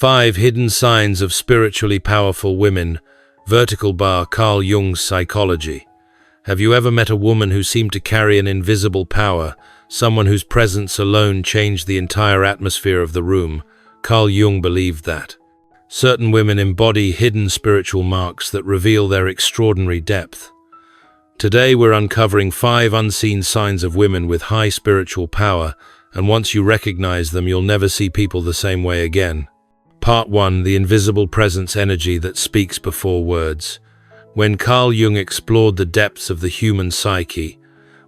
5 Hidden Signs of Spiritually Powerful Women. Vertical bar. Carl Jung's Psychology. Have you ever met a woman who seemed to carry an invisible power, someone whose presence alone changed the entire atmosphere of the room? Carl Jung believed that. Certain women embody hidden spiritual marks that reveal their extraordinary depth. Today we're uncovering 5 unseen signs of women with high spiritual power, and once you recognize them, you'll never see people the same way again. Part 1. The invisible presence energy that speaks before words. When Carl Jung explored the depths of the human psyche,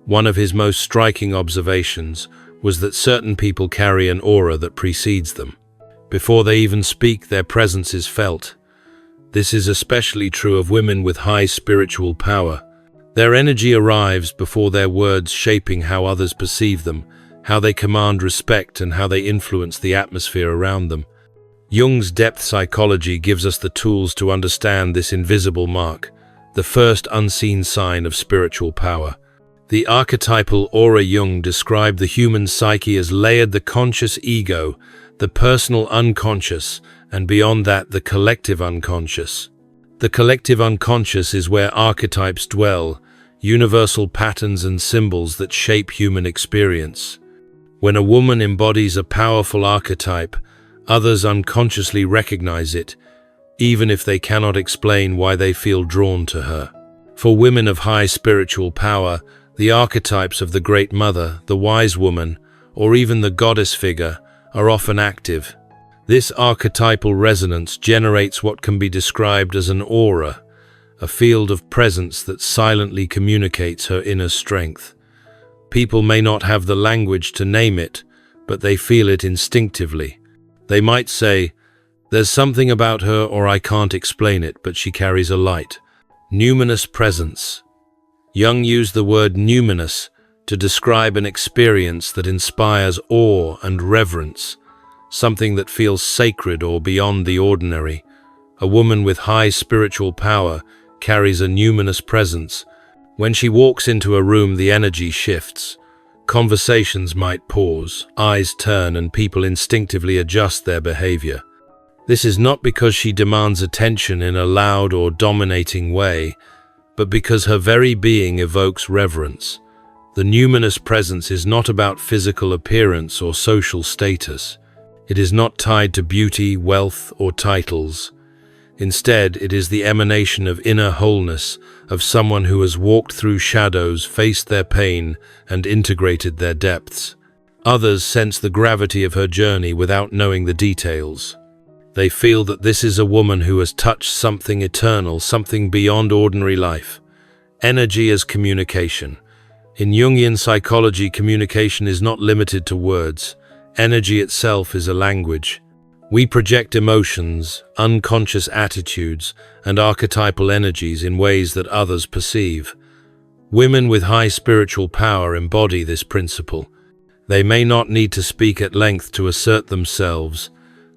one of his most striking observations was that certain people carry an aura that precedes them. Before they even speak, their presence is felt. This is especially true of women with high spiritual power. Their energy arrives before their words, shaping how others perceive them, how they command respect, and how they influence the atmosphere around them. Jung's depth psychology gives us the tools to understand this invisible mark, the first unseen sign of spiritual power. The archetypal aura. Jung described the human psyche as layered: the conscious ego, the personal unconscious, and beyond that, the collective unconscious. The collective unconscious is where archetypes dwell, universal patterns and symbols that shape human experience. When a woman embodies a powerful archetype, others unconsciously recognize it, even if they cannot explain why they feel drawn to her. For women of high spiritual power, the archetypes of the Great Mother, the Wise Woman, or even the Goddess figure are often active. This archetypal resonance generates what can be described as an aura, a field of presence that silently communicates her inner strength. People may not have the language to name it, but they feel it instinctively. They might say, "There's something about her," or "I can't explain it, but she carries a light." Numinous presence. Jung used the word numinous to describe an experience that inspires awe and reverence, something that feels sacred or beyond the ordinary. A woman with high spiritual power carries a numinous presence. When she walks into a room, the energy shifts. Conversations might pause, eyes turn, and people instinctively adjust their behavior. This is not because she demands attention in a loud or dominating way, but because her very being evokes reverence. The numinous presence is not about physical appearance or social status. It is not tied to beauty, wealth, or titles. Instead, it is the emanation of inner wholeness, of someone who has walked through shadows, faced their pain, and integrated their depths. Others sense the gravity of her journey without knowing the details. They feel that this is a woman who has touched something eternal, something beyond ordinary life. Energy as communication. In Jungian psychology, communication is not limited to words. Energy itself is a language. We project emotions, unconscious attitudes, and archetypal energies in ways that others perceive. Women with high spiritual power embody this principle. They may not need to speak at length to assert themselves.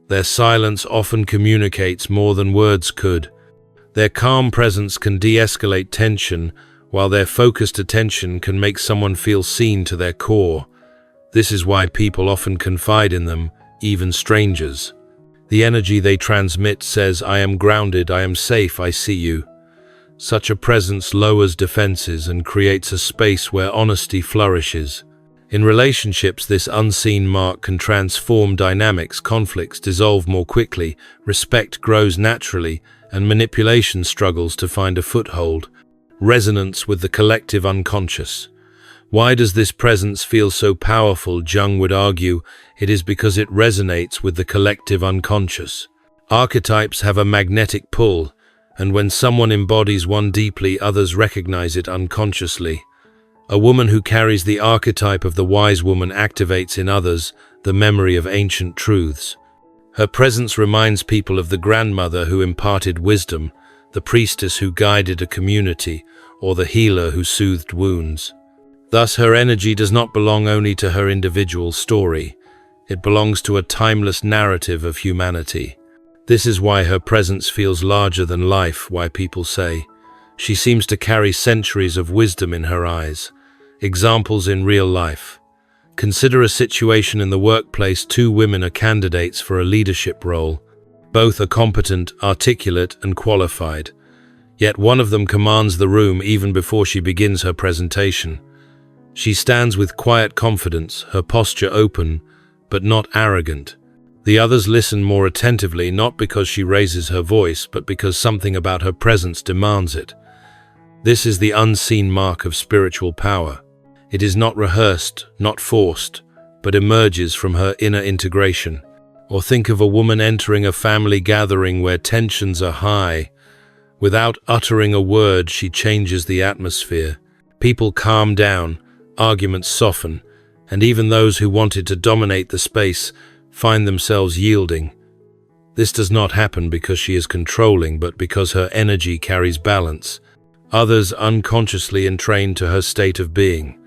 Their silence often communicates more than words could. Their calm presence can de-escalate tension, while their focused attention can make someone feel seen to their core. This is why people often confide in them, even strangers. The energy they transmit says, "I am grounded, I am safe, I see you." Such a presence lowers defenses and creates a space where honesty flourishes. In relationships, this unseen mark can transform dynamics. Conflicts dissolve more quickly, respect grows naturally, and manipulation struggles to find a foothold. Resonance with the collective unconscious. Why does this presence feel so powerful? Jung would argue it is because it resonates with the collective unconscious. Archetypes have a magnetic pull, and when someone embodies one deeply, others recognize it unconsciously. A woman who carries the archetype of the wise woman activates in others the memory of ancient truths. Her presence reminds people of the grandmother who imparted wisdom, the priestess who guided a community, or the healer who soothed wounds. Thus, her energy does not belong only to her individual story. It belongs to a timeless narrative of humanity. This is why her presence feels larger than life, why people say, "She seems to carry centuries of wisdom in her eyes." Examples in real life. Consider a situation in the workplace. 2 women are candidates for a leadership role. Both are competent, articulate, and qualified. Yet one of them commands the room even before she begins her presentation. She stands with quiet confidence, her posture open, but not arrogant. The others listen more attentively, not because she raises her voice, but because something about her presence demands it. This is the unseen mark of spiritual power. It is not rehearsed, not forced, but emerges from her inner integration. Or think of a woman entering a family gathering where tensions are high. Without uttering a word, she changes the atmosphere. People calm down, arguments soften, and even those who wanted to dominate the space find themselves yielding. This does not happen because she is controlling, but because her energy carries balance. Others unconsciously entrain to her state of being.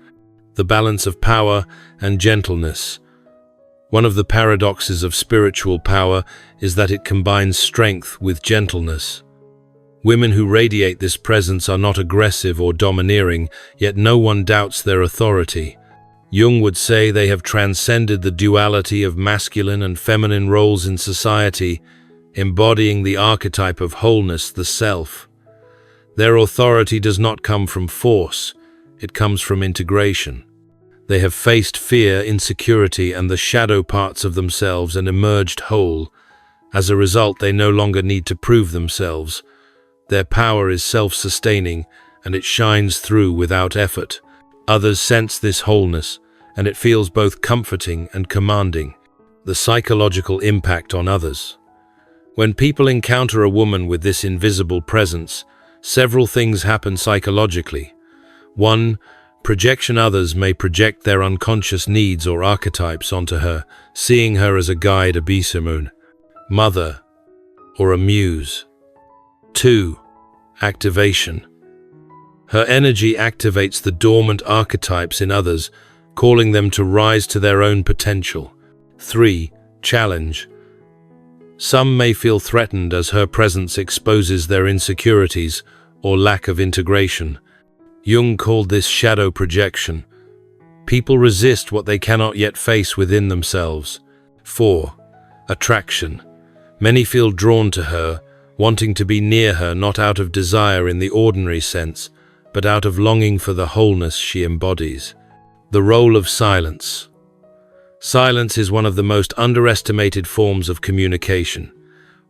The balance of power and gentleness. One of the paradoxes of spiritual power is that it combines strength with gentleness. Women who radiate this presence are not aggressive or domineering, yet no one doubts their authority. Jung would say they have transcended the duality of masculine and feminine roles in society, embodying the archetype of wholeness, the self. Their authority does not come from force, it comes from integration. They have faced fear, insecurity, and the shadow parts of themselves and emerged whole. As a result, they no longer need to prove themselves. Their power is self-sustaining, and it shines through without effort. Others sense this wholeness, and it feels both comforting and commanding. The psychological impact on others. When people encounter a woman with this invisible presence, several things happen psychologically. 1. Projection. Others may project their unconscious needs or archetypes onto her, seeing her as a guide, a besamun, mother, or a muse. 2. Activation. Her energy activates the dormant archetypes in others, calling them to rise to their own potential. 3. Challenge. Some may feel threatened as her presence exposes their insecurities or lack of integration. Jung called this shadow projection. People resist what they cannot yet face within themselves. 4. Attraction. Many feel drawn to her, wanting to be near her, not out of desire in the ordinary sense, but out of longing for the wholeness she embodies. The role of silence. Silence is one of the most underestimated forms of communication.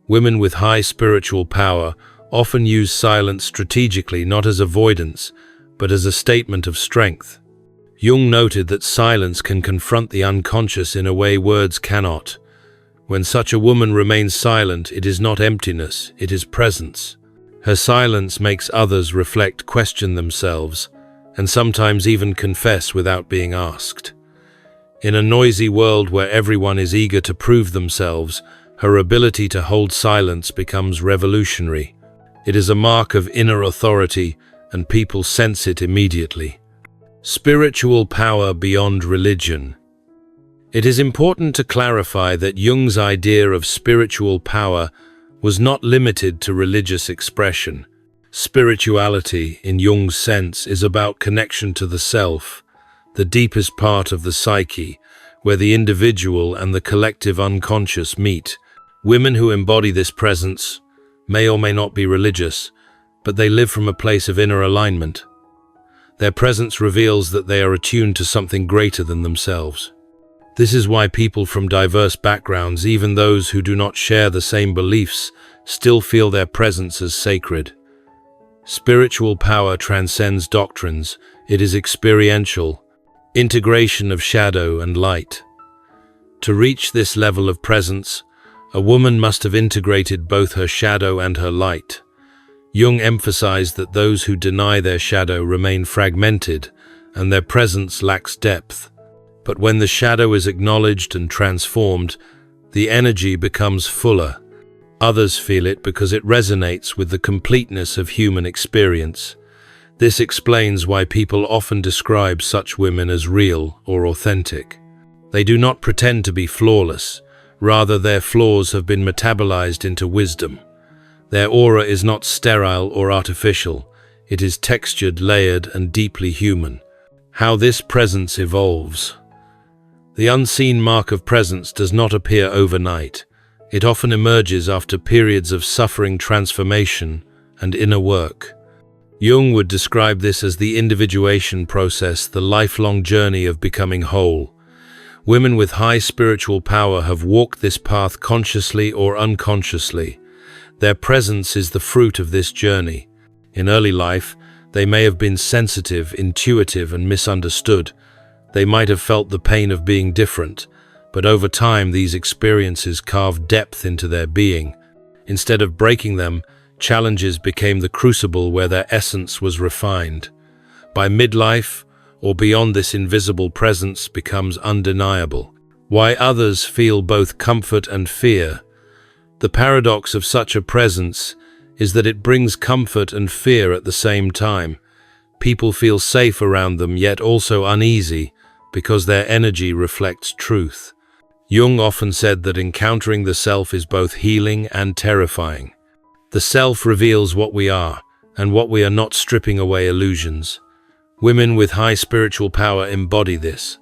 Women with high spiritual power often use silence strategically, not as avoidance, but as a statement of strength. Jung noted that silence can confront the unconscious in a way words cannot. When such a woman remains silent, it is not emptiness, it is presence. Her silence makes others reflect, question themselves, and sometimes even confess without being asked. In a noisy world where everyone is eager to prove themselves, her ability to hold silence becomes revolutionary. It is a mark of inner authority, and people sense it immediately. Spiritual power beyond religion. It is important to clarify that Jung's idea of spiritual power was not limited to religious expression. Spirituality, in Jung's sense, is about connection to the self, the deepest part of the psyche, where the individual and the collective unconscious meet. Women who embody this presence may or may not be religious, but they live from a place of inner alignment. Their presence reveals that they are attuned to something greater than themselves. This is why people from diverse backgrounds, even those who do not share the same beliefs, still feel their presence as sacred. Spiritual power transcends doctrines. It is experiential, integration of shadow and light. To reach this level of presence, a woman must have integrated both her shadow and her light. Jung emphasized that those who deny their shadow remain fragmented, and their presence lacks depth. But when the shadow is acknowledged and transformed, the energy becomes fuller. Others feel it because it resonates with the completeness of human experience. This explains why people often describe such women as real or authentic. They do not pretend to be flawless. Rather, their flaws have been metabolized into wisdom. Their aura is not sterile or artificial. It is textured, layered, and deeply human. How this presence evolves. The unseen mark of presence does not appear overnight. It often emerges after periods of suffering, transformation, and inner work. Jung would describe this as the individuation process, the lifelong journey of becoming whole. Women with high spiritual power have walked this path consciously or unconsciously. Their presence is the fruit of this journey. In early life, they may have been sensitive, intuitive, and misunderstood. They might have felt the pain of being different, but over time these experiences carved depth into their being. Instead of breaking them, challenges became the crucible where their essence was refined. By midlife, or beyond, this invisible presence becomes undeniable. Why others feel both comfort and fear. The paradox of such a presence is that it brings comfort and fear at the same time. People feel safe around them, yet also uneasy, because their energy reflects truth. Jung often said that encountering the self is both healing and terrifying. The self reveals what we are, and what we are not, stripping away illusions. Women with high spiritual power embody this.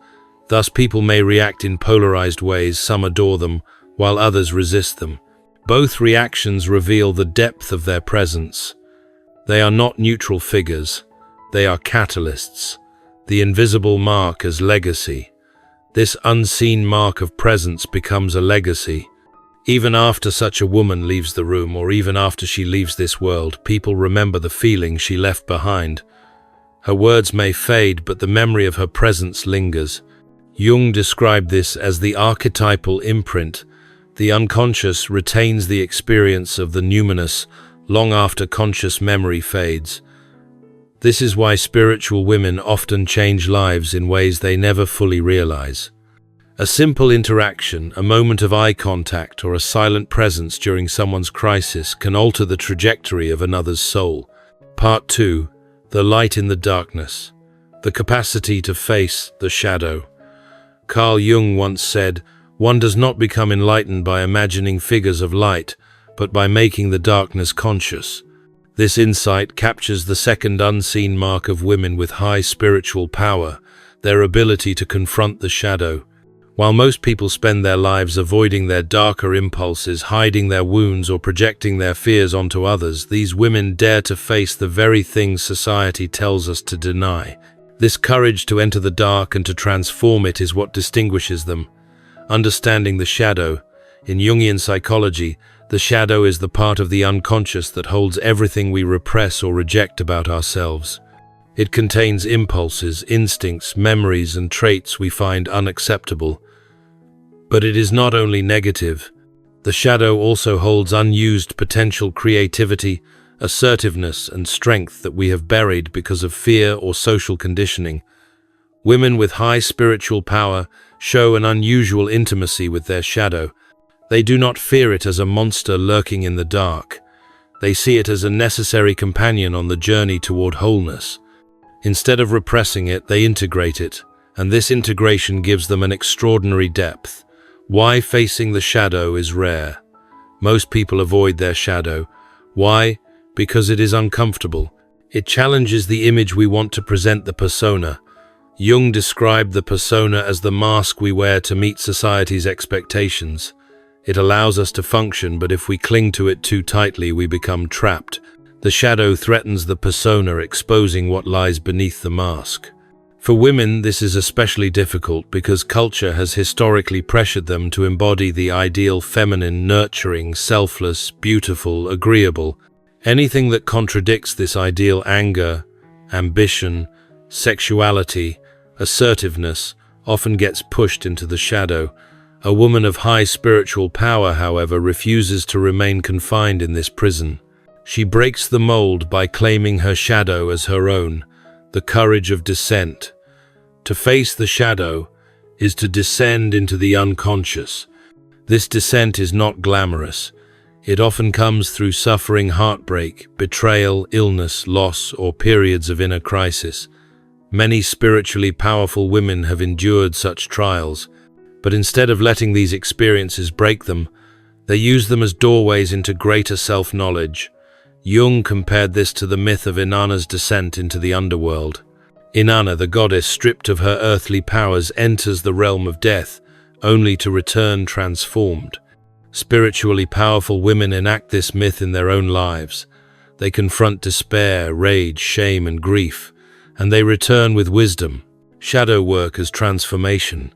Thus, people may react in polarized ways. Some adore them, while others resist them. Both reactions reveal the depth of their presence. They are not neutral figures. They are catalysts. The invisible mark as legacy. This unseen mark of presence becomes a legacy. Even after such a woman leaves the room, or even after she leaves this world, people remember the feeling she left behind. Her words may fade, but the memory of her presence lingers. Jung described this as the archetypal imprint. The unconscious retains the experience of the numinous long after conscious memory fades. This is why spiritual women often change lives in ways they never fully realize. A simple interaction, a moment of eye contact, or a silent presence during someone's crisis can alter the trajectory of another's soul. Part 2. The light in the darkness. The capacity to face the shadow. Carl Jung once said, "One does not become enlightened by imagining figures of light, but by making the darkness conscious." This insight captures the second unseen mark of women with high spiritual power, their ability to confront the shadow. While most people spend their lives avoiding their darker impulses, hiding their wounds, or projecting their fears onto others, these women dare to face the very things society tells us to deny. This courage to enter the dark and to transform it is what distinguishes them. Understanding the shadow. In Jungian psychology, the shadow is the part of the unconscious that holds everything we repress or reject about ourselves. It contains impulses, instincts, memories, and traits we find unacceptable. But it is not only negative. The shadow also holds unused potential, creativity, assertiveness, and strength that we have buried because of fear or social conditioning. Women with high spiritual power show an unusual intimacy with their shadow. They do not fear it as a monster lurking in the dark. They see it as a necessary companion on the journey toward wholeness. Instead of repressing it, they integrate it, and this integration gives them an extraordinary depth. Why facing the shadow is rare. Most people avoid their shadow. Why? Because it is uncomfortable. It challenges the image we want to present, the persona. Jung described the persona as the mask we wear to meet society's expectations. It allows us to function, but if we cling to it too tightly, we become trapped. The shadow threatens the persona, exposing what lies beneath the mask. For women, this is especially difficult because culture has historically pressured them to embody the ideal feminine, nurturing, selfless, beautiful, agreeable. Anything that contradicts this ideal, anger, ambition, sexuality, assertiveness, often gets pushed into the shadow. A woman of high spiritual power, however, refuses to remain confined in this prison. She breaks the mold by claiming her shadow as her own, the courage of descent. To face the shadow is to descend into the unconscious. This descent is not glamorous. It often comes through suffering, heartbreak, betrayal, illness, loss, or periods of inner crisis. Many spiritually powerful women have endured such trials, but instead of letting these experiences break them, they use them as doorways into greater self-knowledge. Jung compared this to the myth of Inanna's descent into the underworld. Inanna, the goddess stripped of her earthly powers, enters the realm of death, only to return transformed. Spiritually powerful women enact this myth in their own lives. They confront despair, rage, shame, and grief, and they return with wisdom. Shadow work as transformation.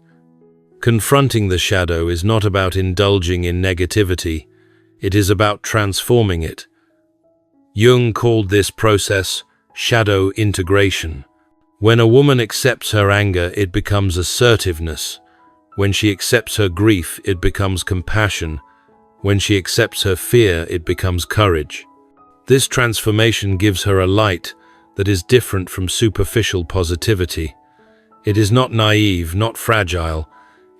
Confronting the shadow is not about indulging in negativity, it is about transforming it. Jung called this process shadow integration. When a woman accepts her anger, it becomes assertiveness. When she accepts her grief, it becomes compassion. When she accepts her fear, it becomes courage. This transformation gives her a light that is different from superficial positivity. It is not naive, not fragile.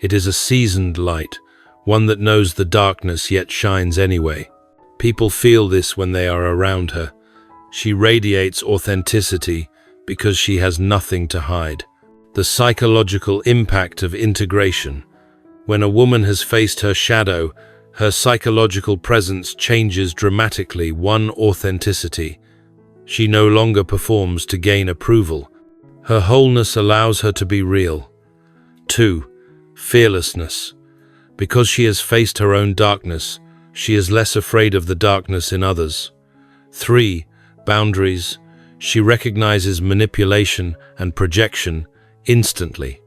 It is a seasoned light, one that knows the darkness yet shines anyway. People feel this when they are around her. She radiates authenticity because she has nothing to hide. The psychological impact of integration. When a woman has faced her shadow, her psychological presence changes dramatically. 1. Authenticity. She no longer performs to gain approval. Her wholeness allows her to be real. 2. Fearlessness. Because she has faced her own darkness, she is less afraid of the darkness in others. 3. Boundaries. She recognizes manipulation and projection instantly.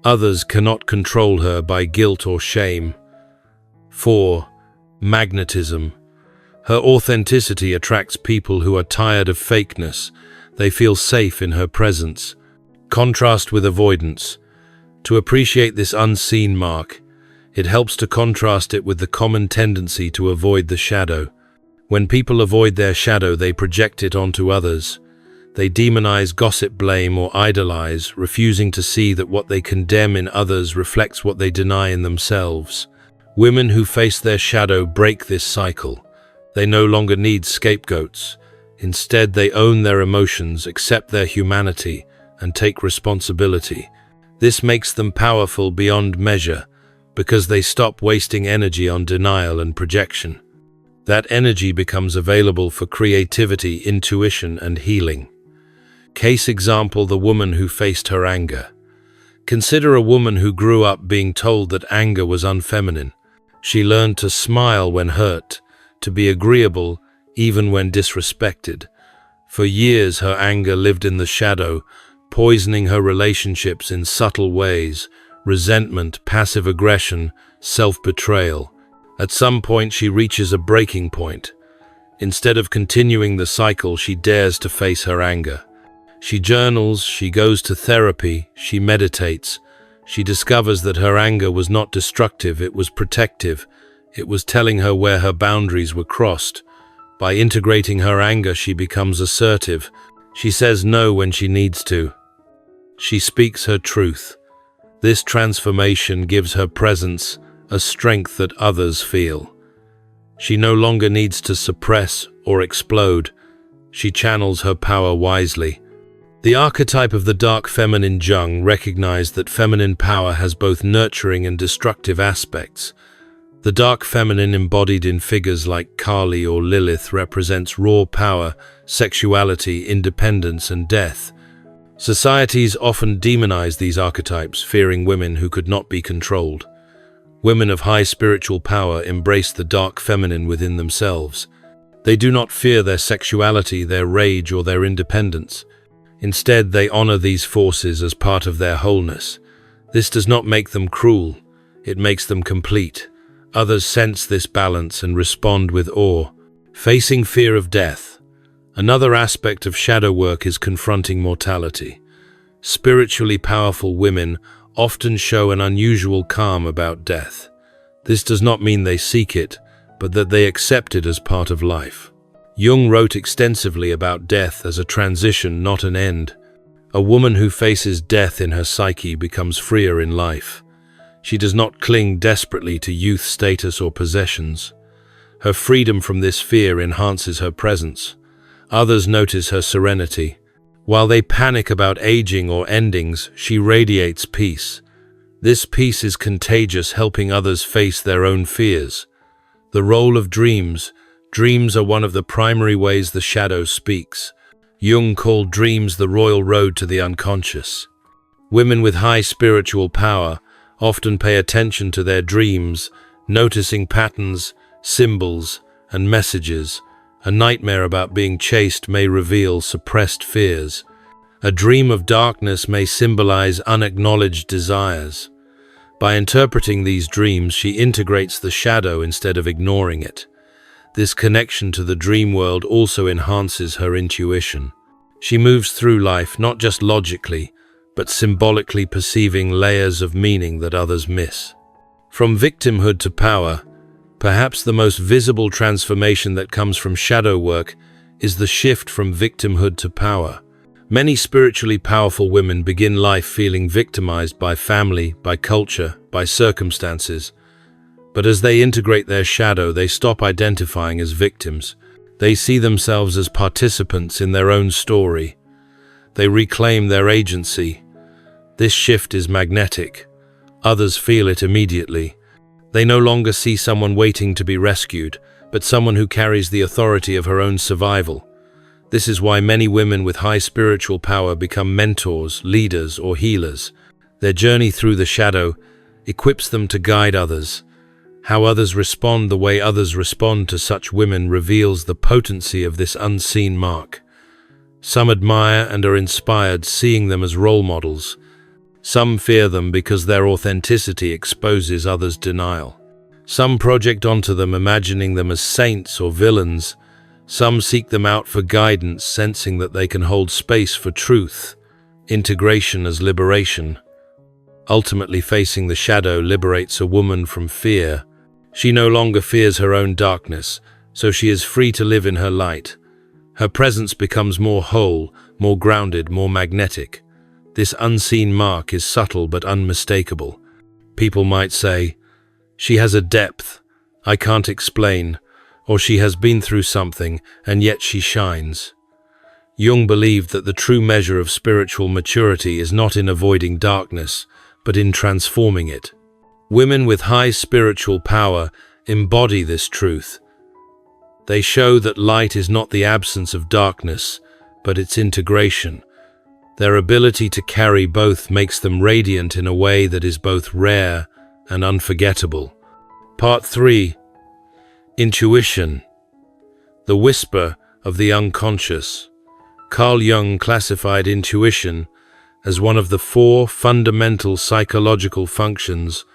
Others cannot control her by guilt or shame. 4. Magnetism. Her authenticity attracts people who are tired of fakeness. They feel safe in her presence. Contrast with avoidance. To appreciate this unseen mark, it helps to contrast it with the common tendency to avoid the shadow. When people avoid their shadow, they project it onto others. They demonize, gossip, blame, or idolize, refusing to see that what they condemn in others reflects what they deny in themselves. Women who face their shadow break this cycle. They no longer need scapegoats. Instead, they own their emotions, accept their humanity, and take responsibility. This makes them powerful beyond measure, because they stop wasting energy on denial and projection. That energy becomes available for creativity, intuition, and healing. Case example: the woman who faced her anger. Consider a woman who grew up being told that anger was unfeminine. She learned to smile when hurt, to be agreeable even when disrespected. For years, her anger lived in the shadow, poisoning her relationships in subtle ways: resentment, passive aggression, self-betrayal. At some point, she reaches a breaking point. Instead of continuing the cycle, she dares to face her anger. She journals, she goes to therapy, she meditates. She discovers that her anger was not destructive, it was protective. It was telling her where her boundaries were crossed. By integrating her anger, she becomes assertive. She says no when she needs to. She speaks her truth. This transformation gives her presence a strength that others feel. She no longer needs to suppress or explode. She channels her power wisely. The archetype of the dark feminine Jung recognized that feminine power has both nurturing and destructive aspects. The dark feminine, embodied in figures like Kali or Lilith, represents raw power, sexuality, independence, and death. Societies often demonize these archetypes, fearing women who could not be controlled. Women of high spiritual power embrace the dark feminine within themselves. They do not fear their sexuality, their rage, or their independence. Instead, they honor these forces as part of their wholeness. This does not make them cruel, it makes them complete. Others sense this balance and respond with awe. Facing fear of death. Another aspect of shadow work is confronting mortality. Spiritually powerful women often show an unusual calm about death. This does not mean they seek it, but that they accept it as part of life. Jung wrote extensively about death as a transition, not an end. A woman who faces death in her psyche becomes freer in life. She does not cling desperately to youth, status, or possessions. Her freedom from this fear enhances her presence. Others notice her serenity. While they panic about aging or endings, she radiates peace. This peace is contagious, helping others face their own fears. The role of dreams. Dreams are one of the primary ways the shadow speaks. Jung called dreams the royal road to the unconscious. Women with high spiritual power often pay attention to their dreams. noticing patterns, symbols, and messages. A nightmare about being chased may reveal suppressed fears. A dream of darkness may symbolize unacknowledged desires. By interpreting these dreams, she integrates the shadow instead of ignoring it. This connection to the dream world also enhances her intuition. She moves through life not just logically, but symbolically, perceiving layers of meaning that others miss. From victimhood to power, perhaps the most visible transformation that comes from shadow work is the shift from victimhood to power. Many spiritually powerful women begin life feeling victimized by family, by culture, by circumstances. But as they integrate their shadow, they stop identifying as victims. They see themselves as participants in their own story. They reclaim their agency. This shift is magnetic. Others feel it immediately. They no longer see someone waiting to be rescued, but someone who carries the authority of her own survival. This is why many women with high spiritual power become mentors, leaders, or healers. Their journey through the shadow equips them to guide others. How others respond, the way others respond to such women, reveals the potency of this unseen mark. Some admire and are inspired, seeing them as role models. Some fear them because their authenticity exposes others' denial. Some project onto them, imagining them as saints or villains. Some seek them out for guidance, sensing that they can hold space for truth. Integration as liberation. Ultimately, facing the shadow liberates a woman from fear. She no longer fears her own darkness, so she is free to live in her light. Her presence becomes more whole, more grounded, more magnetic. This unseen mark is subtle but unmistakable. People might say, "She has a depth I can't explain," or "She has been through something, and yet she shines." Jung believed that the true measure of spiritual maturity is not in avoiding darkness, but in transforming it. Women with high spiritual power embody this truth. They show that light is not the absence of darkness, but its integration. Their ability to carry both makes them radiant in a way that is both rare and unforgettable. Part 3. Intuition. The whisper of the unconscious. Carl Jung classified intuition as one of the 4 fundamental psychological functions,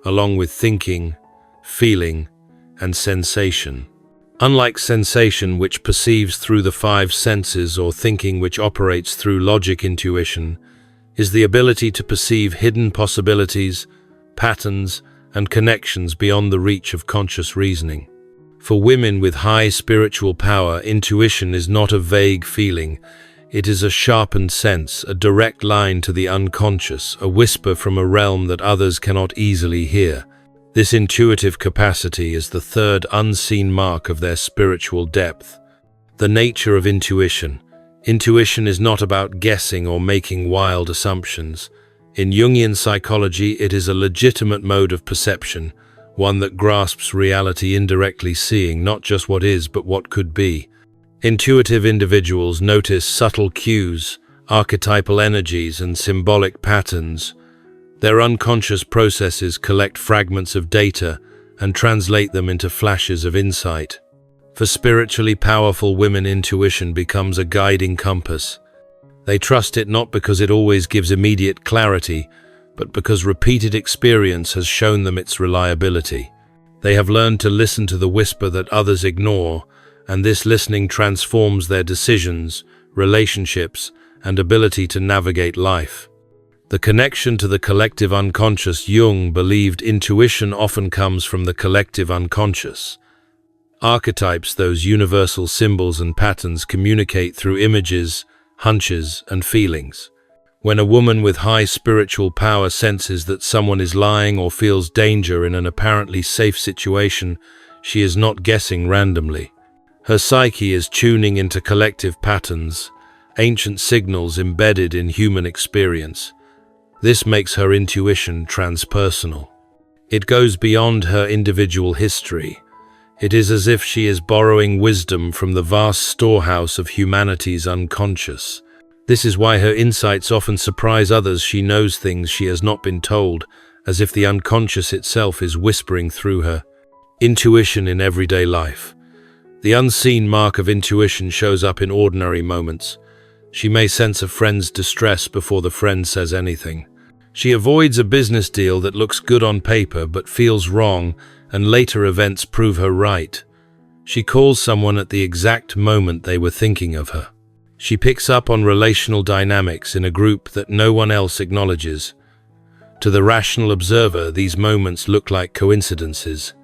along with thinking, feeling, and sensation. Unlike sensation, which perceives through the 5 senses, or thinking, which operates through logic, intuition is the ability to perceive hidden possibilities, patterns, and connections beyond the reach of conscious reasoning. For women with high spiritual power, intuition is not a vague feeling. It is a sharpened sense, a direct line to the unconscious, a whisper from a realm that others cannot easily hear. This intuitive capacity is the 3rd unseen mark of their spiritual depth. The nature of intuition. Intuition is not about guessing or making wild assumptions. In Jungian psychology, it is a legitimate mode of perception, one that grasps reality indirectly, seeing not just what is, but what could be. Intuitive individuals notice subtle cues, archetypal energies, and symbolic patterns. Their unconscious processes collect fragments of data and translate them into flashes of insight. For spiritually powerful women, intuition becomes a guiding compass. They trust it not because it always gives immediate clarity, but because repeated experience has shown them its reliability. They have learned to listen to the whisper that others ignore, and this listening transforms their decisions, relationships, and ability to navigate life. The connection to the collective unconscious. Jung believed intuition often comes from the collective unconscious. Archetypes, those universal symbols and patterns, communicate through images, hunches, and feelings. When a woman with high spiritual power senses that someone is lying or feels danger in an apparently safe situation, she is not guessing randomly. Her psyche is tuning into collective patterns, ancient signals embedded in human experience. This makes her intuition transpersonal. It goes beyond her individual history. It is as if she is borrowing wisdom from the vast storehouse of humanity's unconscious. This is why her insights often surprise others. She knows things she has not been told, as if the unconscious itself is whispering through her. Intuition in everyday life. The unseen mark of intuition shows up in ordinary moments. She may sense a friend's distress before the friend says anything. She avoids a business deal that looks good on paper but feels wrong, and later events prove her right. She calls someone at the exact moment they were thinking of her. She picks up on relational dynamics in a group that no one else acknowledges. To the rational observer, these moments look like coincidences.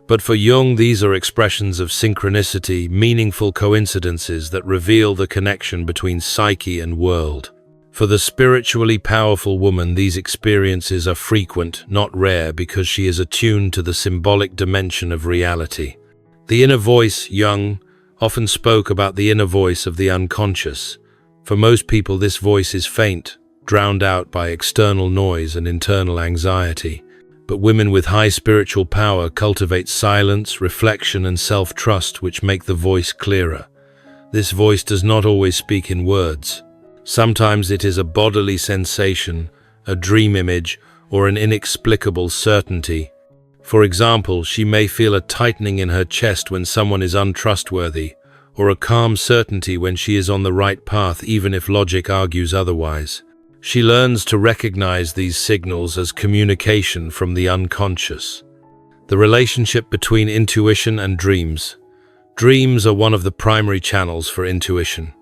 But for Jung, these are expressions of synchronicity, meaningful coincidences that reveal the connection between psyche and world. For the spiritually powerful woman, these experiences are frequent, not rare, because she is attuned to the symbolic dimension of reality. The inner voice, Jung often spoke about the inner voice of the unconscious. For most people, this voice is faint, drowned out by external noise and internal anxiety. But women with high spiritual power cultivate silence, reflection, and self-trust, which make the voice clearer. This voice does not always speak in words. Sometimes it is a bodily sensation, a dream image, or an inexplicable certainty. For example, she may feel a tightening in her chest when someone is untrustworthy, or a calm certainty when she is on the right path, even if logic argues otherwise. She learns to recognize these signals as communication from the unconscious. The relationship between intuition and dreams. Dreams are one of the primary channels for intuition.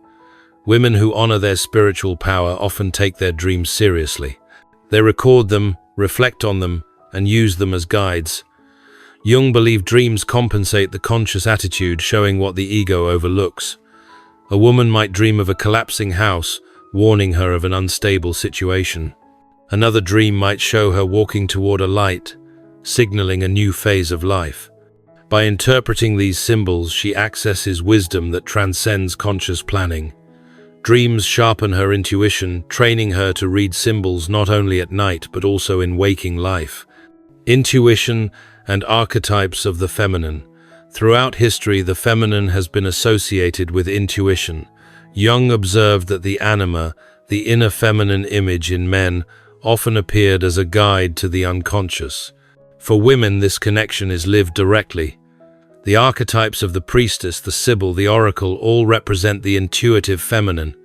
Women who honor their spiritual power often take their dreams seriously. They record them, reflect on them, and use them as guides. Jung believed dreams compensate the conscious attitude, showing what the ego overlooks. A woman might dream of a collapsing house, warning her of an unstable situation. Another dream might show her walking toward a light, signaling a new phase of life. By interpreting these symbols, she accesses wisdom that transcends conscious planning. Dreams sharpen her intuition, training her to read symbols not only at night but also in waking life. Intuition and archetypes of the feminine. Throughout history, the feminine has been associated with intuition. Jung observed that the anima, the inner feminine image in men, often appeared as a guide to the unconscious. For women, this connection is lived directly. The archetypes of the priestess, the sibyl, the oracle all represent the intuitive feminine.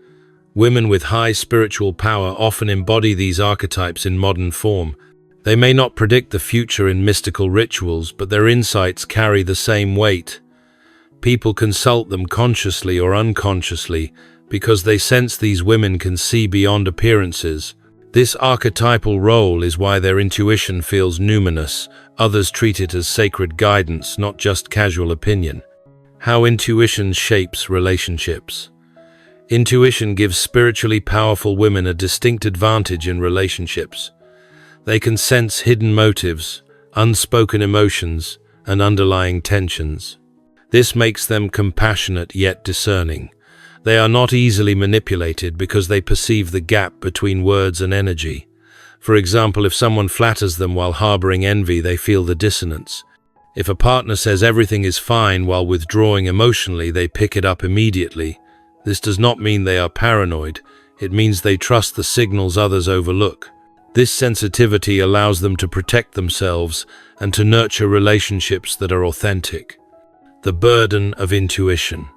Women with high spiritual power often embody these archetypes in modern form. They may not predict the future in mystical rituals, but their insights carry the same weight. People consult them consciously or unconsciously because they sense these women can see beyond appearances. This archetypal role is why their intuition feels numinous. Others treat it as sacred guidance, not just casual opinion. How intuition shapes relationships. Intuition gives spiritually powerful women a distinct advantage in relationships. They can sense hidden motives, unspoken emotions, and underlying tensions. This makes them compassionate yet discerning. They are not easily manipulated because they perceive the gap between words and energy. For example, if someone flatters them while harboring envy, they feel the dissonance. If a partner says everything is fine while withdrawing emotionally, they pick it up immediately. This does not mean they are paranoid. It means they trust the signals others overlook. This sensitivity allows them to protect themselves and to nurture relationships that are authentic. The burden of intuition.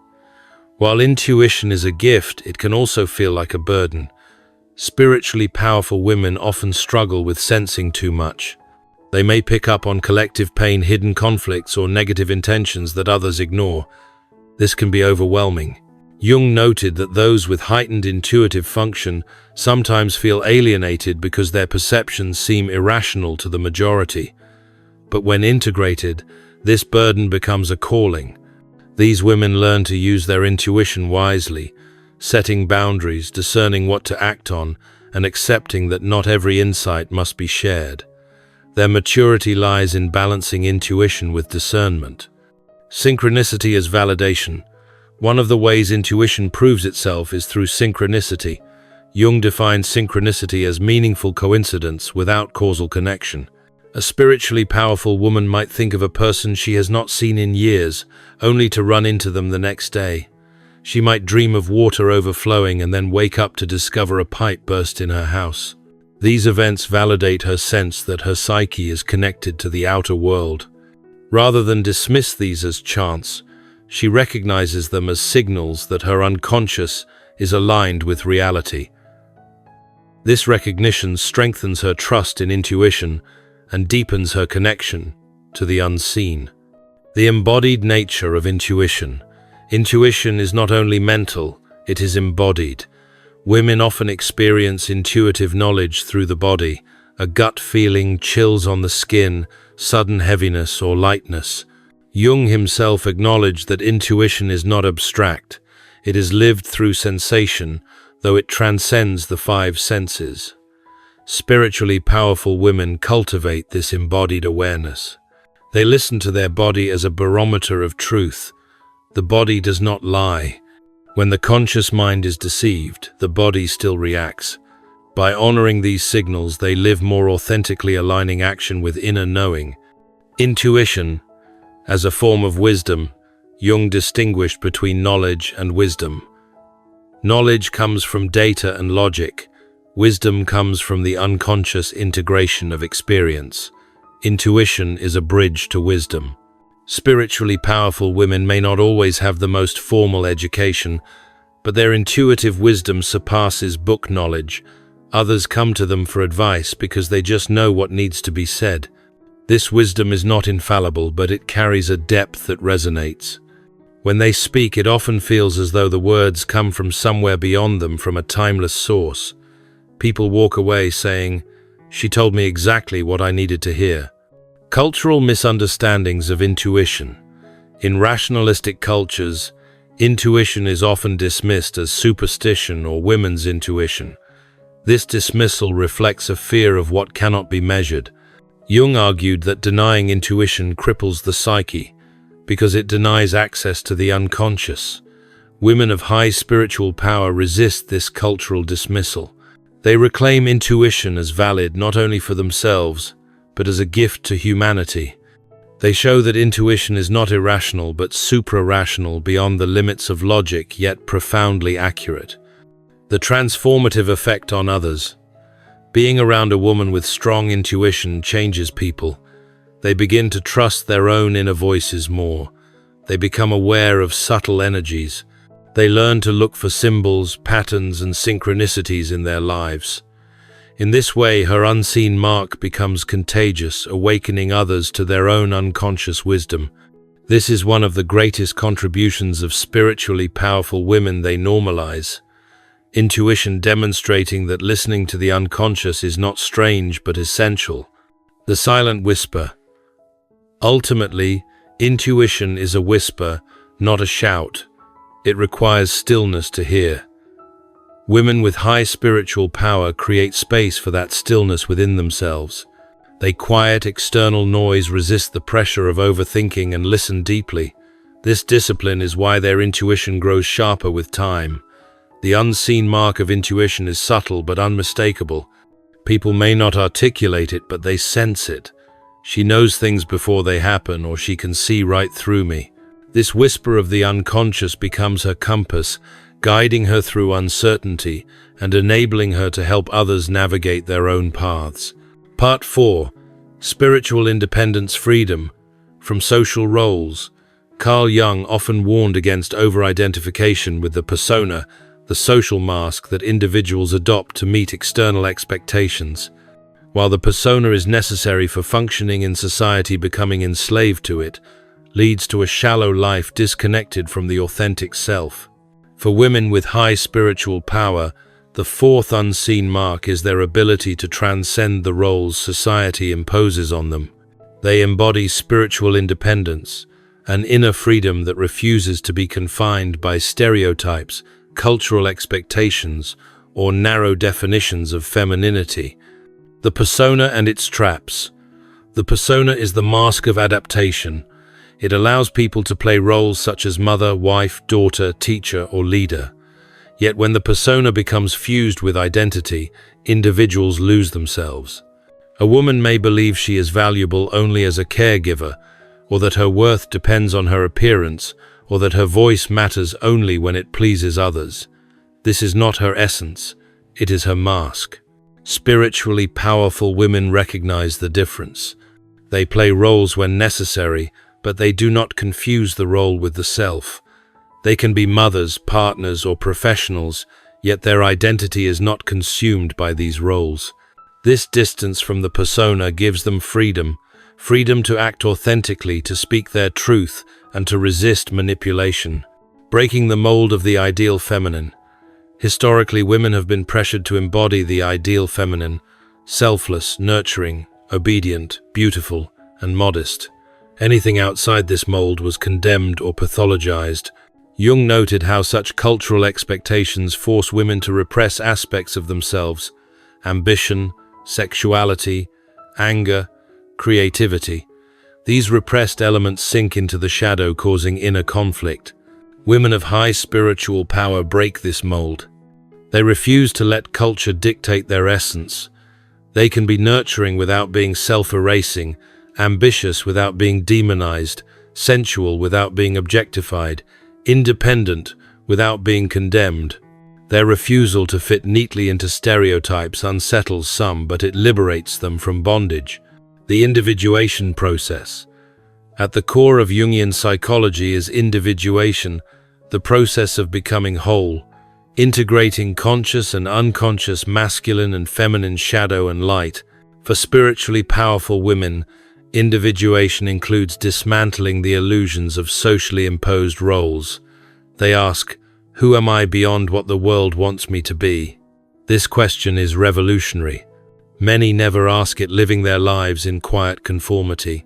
While intuition is a gift, it can also feel like a burden. Spiritually powerful women often struggle with sensing too much. They may pick up on collective pain, hidden conflicts, or negative intentions that others ignore. This can be overwhelming. Jung noted that those with heightened intuitive function sometimes feel alienated because their perceptions seem irrational to the majority. But when integrated, this burden becomes a calling. These women learn to use their intuition wisely, setting boundaries, discerning what to act on, and accepting that not every insight must be shared. Their maturity lies in balancing intuition with discernment. Synchronicity as validation. One of the ways intuition proves itself is through synchronicity. Jung defined synchronicity as meaningful coincidence without causal connection. A spiritually powerful woman might think of a person she has not seen in years, only to run into them the next day. She might dream of water overflowing and then wake up to discover a pipe burst in her house. These events validate her sense that her psyche is connected to the outer world. Rather than dismiss these as chance, she recognizes them as signals that her unconscious is aligned with reality. This recognition strengthens her trust in intuition and deepens her connection to the unseen. The embodied nature of intuition. Intuition is not only mental, it is embodied. Women often experience intuitive knowledge through the body, a gut feeling, chills on the skin, sudden heaviness or lightness. Jung himself acknowledged that intuition is not abstract. It is lived through sensation, though it transcends the five senses. Spiritually powerful women cultivate this embodied awareness. They listen to their body as a barometer of truth. The body does not lie. When the conscious mind is deceived, the body still reacts. By honoring these signals, they live more authentically, aligning action with inner knowing. Intuition, as a form of wisdom, Jung distinguished between knowledge and wisdom. Knowledge comes from data and logic. Wisdom comes from the unconscious integration of experience. Intuition is a bridge to wisdom. Spiritually powerful women may not always have the most formal education, but their intuitive wisdom surpasses book knowledge. Others come to them for advice because they just know what needs to be said. This wisdom is not infallible, but it carries a depth that resonates. When they speak, it often feels as though the words come from somewhere beyond them, from a timeless source. People walk away saying, "She told me exactly what I needed to hear." Cultural misunderstandings of intuition. In rationalistic cultures, intuition is often dismissed as superstition or women's intuition. This dismissal reflects a fear of what cannot be measured. Jung argued that denying intuition cripples the psyche because it denies access to the unconscious. Women of high spiritual power resist this cultural dismissal. They reclaim intuition as valid not only for themselves, but as a gift to humanity. They show that intuition is not irrational but supra-rational, beyond the limits of logic, yet profoundly accurate. The transformative effect on others. Being around a woman with strong intuition changes people. They begin to trust their own inner voices more. They become aware of subtle energies. They learn to look for symbols, patterns, and synchronicities in their lives. In this way, her unseen mark becomes contagious, awakening others to their own unconscious wisdom. This is one of the greatest contributions of spiritually powerful women. They normalize intuition, demonstrating that listening to the unconscious is not strange but essential. The silent whisper. Ultimately, intuition is a whisper, not a shout. It requires stillness to hear. Women with high spiritual power create space for that stillness within themselves. They quiet external noise, resist the pressure of overthinking, and listen deeply. This discipline is why their intuition grows sharper with time. The unseen mark of intuition is subtle but unmistakable. People may not articulate it, but they sense it. She knows things before they happen, or she can see right through me. This whisper of the unconscious becomes her compass, guiding her through uncertainty and enabling her to help others navigate their own paths. Part 4. Spiritual Independence, Freedom from Social Roles. Carl Jung often warned against over-identification with the persona, the social mask that individuals adopt to meet external expectations. While the persona is necessary for functioning in society, becoming enslaved to it leads to a shallow life disconnected from the authentic self. For women with high spiritual power, the fourth unseen mark is their ability to transcend the roles society imposes on them. They embody spiritual independence, an inner freedom that refuses to be confined by stereotypes, cultural expectations, or narrow definitions of femininity. The persona and its traps. The persona is the mask of adaptation. It allows people to play roles such as mother, wife, daughter, teacher, or leader. Yet when the persona becomes fused with identity, individuals lose themselves. A woman may believe she is valuable only as a caregiver, or that her worth depends on her appearance, or that her voice matters only when it pleases others. This is not her essence, it is her mask. Spiritually powerful women recognize the difference. They play roles when necessary, but they do not confuse the role with the self. They can be mothers, partners, or professionals, yet their identity is not consumed by these roles. This distance from the persona gives them freedom to act authentically, to speak their truth, and to resist manipulation. Breaking the mold of the ideal feminine. Historically, women have been pressured to embody the ideal feminine: selfless, nurturing, obedient, beautiful, and modest. Anything outside this mold was condemned or pathologized. Jung noted how such cultural expectations force women to repress aspects of themselves: ambition, sexuality, anger, creativity. These repressed elements sink into the shadow, causing inner conflict. Women of high spiritual power break this mold. They refuse to let culture dictate their essence. They can be nurturing without being self-erasing, ambitious without being demonized, sensual without being objectified, independent without being condemned. Their refusal to fit neatly into stereotypes unsettles some, but it liberates them from bondage. The individuation process. At the core of Jungian psychology is individuation, the process of becoming whole, integrating conscious and unconscious, masculine and feminine, shadow and light. For spiritually powerful women, individuation includes dismantling the illusions of socially imposed roles. They ask, "Who am I beyond what the world wants me to be?" This question is revolutionary. Many never ask it, living their lives in quiet conformity.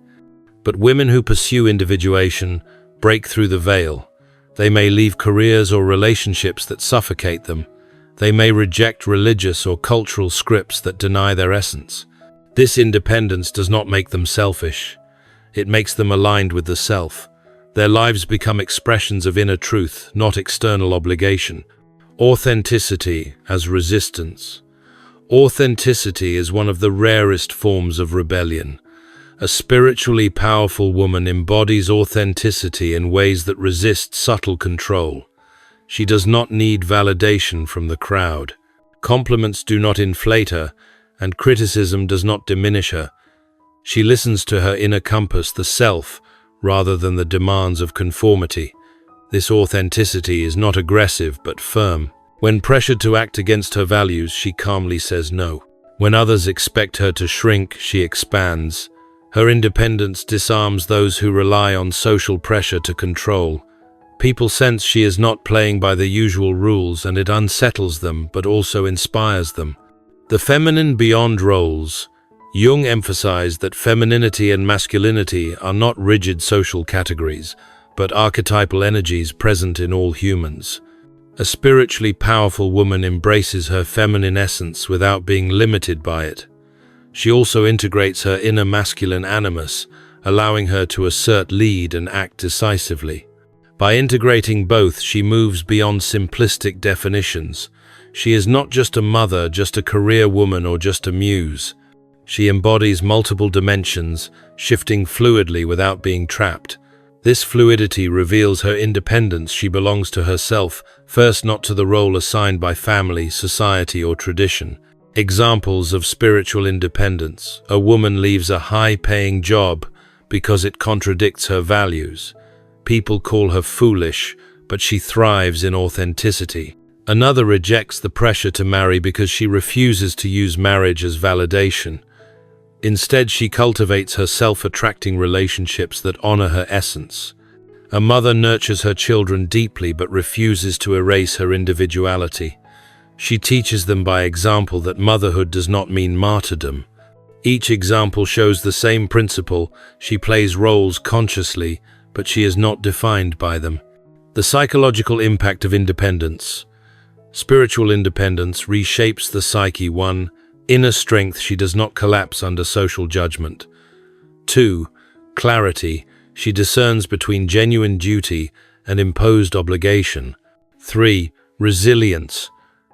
But women who pursue individuation break through the veil. They may leave careers or relationships that suffocate them. They may reject religious or cultural scripts that deny their essence. This independence does not make them selfish. It makes them aligned with the self. Their lives become expressions of inner truth, not external obligation. Authenticity as resistance. Authenticity is one of the rarest forms of rebellion. A spiritually powerful woman embodies authenticity in ways that resist subtle control. She does not need validation from the crowd. Compliments do not inflate her, and criticism does not diminish her. She listens to her inner compass, the self, rather than the demands of conformity. This authenticity is not aggressive but firm. When pressured to act against her values, she calmly says no. When others expect her to shrink, she expands. Her independence disarms those who rely on social pressure to control. People sense she is not playing by the usual rules, and it unsettles them but also inspires them. The feminine beyond roles. Jung emphasized that femininity and masculinity are not rigid social categories, but archetypal energies present in all humans. A spiritually powerful woman embraces her feminine essence without being limited by it. She also integrates her inner masculine animus, allowing her to assert, lead, and act decisively. By integrating both, she moves beyond simplistic definitions. She is not just a mother, just a career woman, or just a muse. She embodies multiple dimensions, shifting fluidly without being trapped. This fluidity reveals her independence. She belongs to herself, first, not to the role assigned by family, society, or tradition. Examples of spiritual independence. A woman leaves a high-paying job because it contradicts her values. People call her foolish, but she thrives in authenticity. Another rejects the pressure to marry because she refuses to use marriage as validation. Instead, she cultivates her self-attracting relationships that honor her essence. A mother nurtures her children deeply but refuses to erase her individuality. She teaches them by example that motherhood does not mean martyrdom. Each example shows the same principle. She plays roles consciously, but she is not defined by them. The psychological impact of independence. Spiritual independence reshapes the psyche. 1. Inner strength. She does not collapse under social judgment. 2. Clarity. She discerns between genuine duty and imposed obligation. 3. Resilience.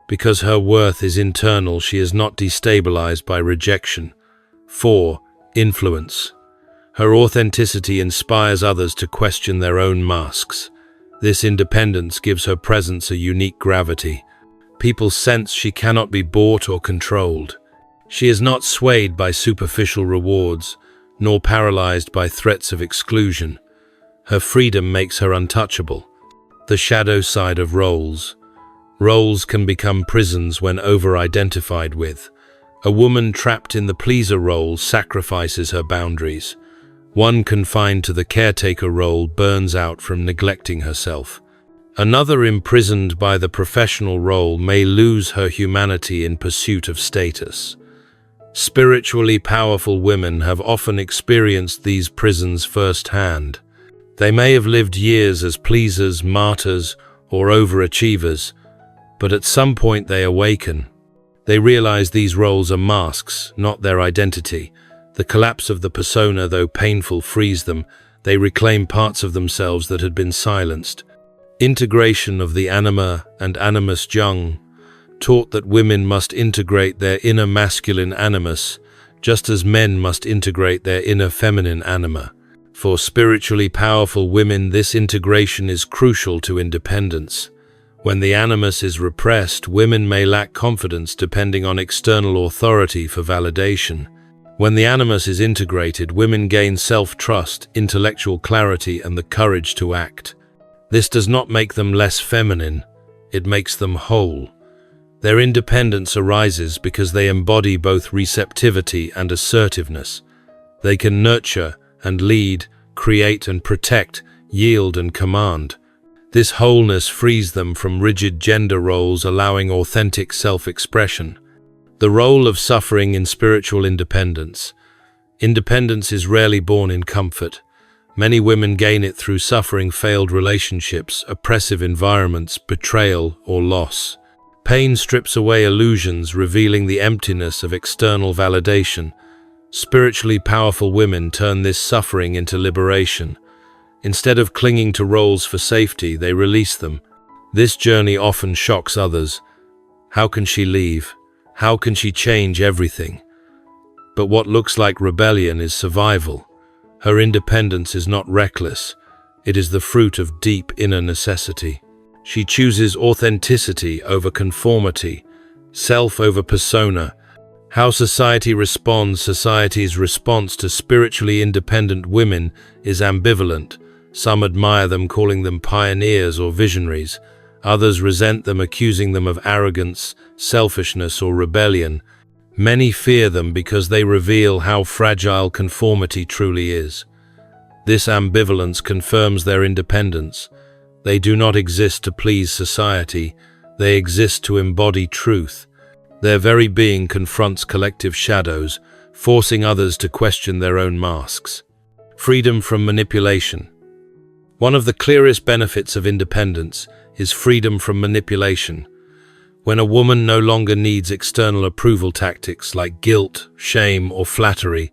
Because her worth is internal, she is not destabilized by rejection. 4. Influence. Her authenticity inspires others to question their own masks. This independence gives her presence a unique gravity. People sense she cannot be bought or controlled. She is not swayed by superficial rewards, nor paralyzed by threats of exclusion. Her freedom makes her untouchable. The shadow side of roles. Roles can become prisons when over-identified with. A woman trapped in the pleaser role sacrifices her boundaries. One confined to the caretaker role burns out from neglecting herself. Another imprisoned by the professional role may lose her humanity in pursuit of status. Spiritually powerful women have often experienced these prisons firsthand. They may have lived years as pleasers, martyrs, or overachievers, but at some point they awaken. They realize these roles are masks, not their identity. The collapse of the persona, though painful, frees them. They reclaim parts of themselves that had been silenced. Integration of the anima and animus. Jung taught that women must integrate their inner masculine animus, just as men must integrate their inner feminine anima. For spiritually powerful women, this integration is crucial to independence. When the animus is repressed, women may lack confidence depending on external authority for validation. When the animus is integrated, women gain self-trust, intellectual clarity, and the courage to act. This does not make them less feminine, it makes them whole. Their independence arises because they embody both receptivity and assertiveness. They can nurture and lead, create and protect, yield and command. This wholeness frees them from rigid gender roles, allowing authentic self-expression. The role of suffering in spiritual independence. Independence is rarely born in comfort. Many women gain it through suffering failed relationships, oppressive environments, betrayal, or loss. Pain strips away illusions, revealing the emptiness of external validation. Spiritually powerful women turn this suffering into liberation. Instead of clinging to roles for safety, they release them. This journey often shocks others. How can she leave? How can she change everything? But what looks like rebellion is survival. Her independence is not reckless. It is the fruit of deep inner necessity. She chooses authenticity over conformity, self over persona. How society responds. Society's response to spiritually independent women is ambivalent. Some admire them, calling them pioneers or visionaries. Others resent them, accusing them of arrogance, selfishness, or rebellion. Many fear them because they reveal how fragile conformity truly is. This ambivalence confirms their independence. They do not exist to please society. They exist to embody truth. Their very being confronts collective shadows, forcing others to question their own masks. Freedom from manipulation. One of the clearest benefits of independence is freedom from manipulation. When a woman no longer needs external approval, tactics like guilt, shame, or flattery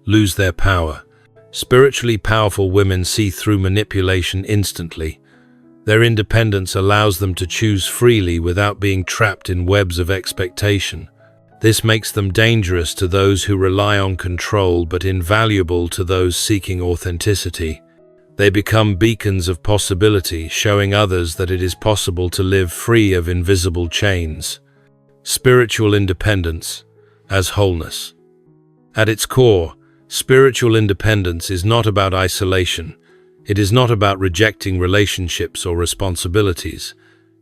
lose their power. Spiritually powerful women see through manipulation instantly. Their independence allows them to choose freely without being trapped in webs of expectation. This makes them dangerous to those who rely on control, but invaluable to those seeking authenticity. They become beacons of possibility, showing others that it is possible to live free of invisible chains. Spiritual independence as wholeness. At its core, spiritual independence is not about isolation. It is not about rejecting relationships or responsibilities.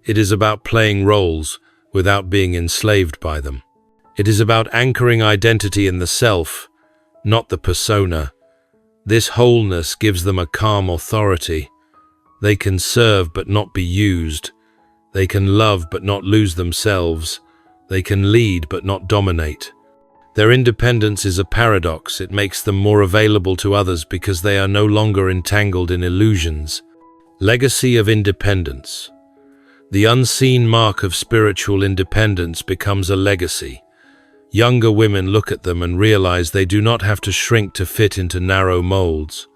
It is about playing roles without being enslaved by them. It is about anchoring identity in the self, not the persona. This wholeness gives them a calm authority. They can serve but not be used. They can love but not lose themselves. They can lead but not dominate. Their independence is a paradox. It makes them more available to others because they are no longer entangled in illusions. Legacy of independence. The unseen mark of spiritual independence becomes a legacy. Younger women look at them and realize they do not have to shrink to fit into narrow molds.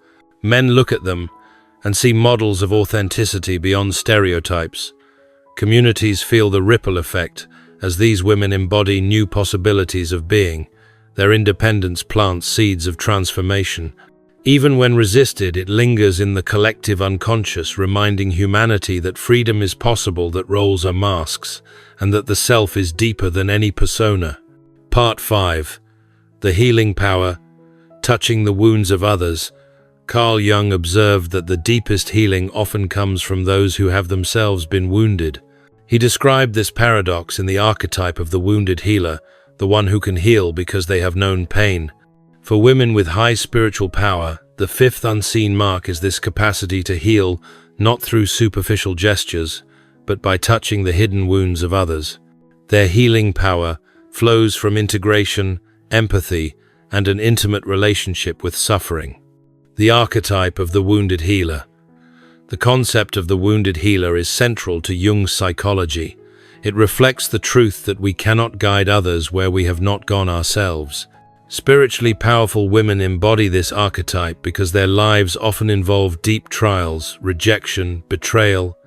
Men look at them and see models of authenticity beyond stereotypes. Communities feel the ripple effect as these women embody new possibilities of being. Their independence plants seeds of transformation. Even when resisted, it lingers in the collective unconscious, reminding humanity that freedom is possible, that roles are masks, and that the self is deeper than any persona. Part 5. The healing power, touching the wounds of others. Carl Jung observed that the deepest healing often comes from those who have themselves been wounded. He described this paradox in the archetype of the wounded healer, the one who can heal because they have known pain. For women with high spiritual power, the fifth unseen mark is this capacity to heal, not through superficial gestures, but by touching the hidden wounds of others. Their healing power flows from integration, empathy, and an intimate relationship with suffering. The archetype of the wounded healer. The concept of the wounded healer is central to Jung's psychology. It reflects the truth that we cannot guide others where we have not gone ourselves. Spiritually powerful women embody this archetype because their lives often involve deep trials, rejection, betrayal,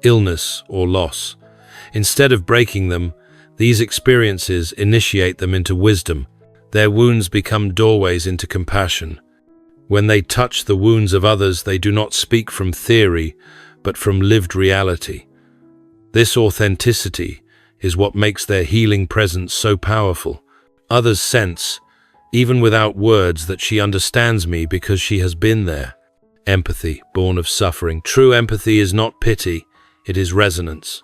illness, or loss. Instead of breaking them, these experiences initiate them into wisdom. Their wounds become doorways into compassion. When they touch the wounds of others, they do not speak from theory, but from lived reality. This authenticity is what makes their healing presence so powerful. Others sense, even without words, that she understands me because she has been there. Empathy, born of suffering. True empathy is not pity, it is resonance.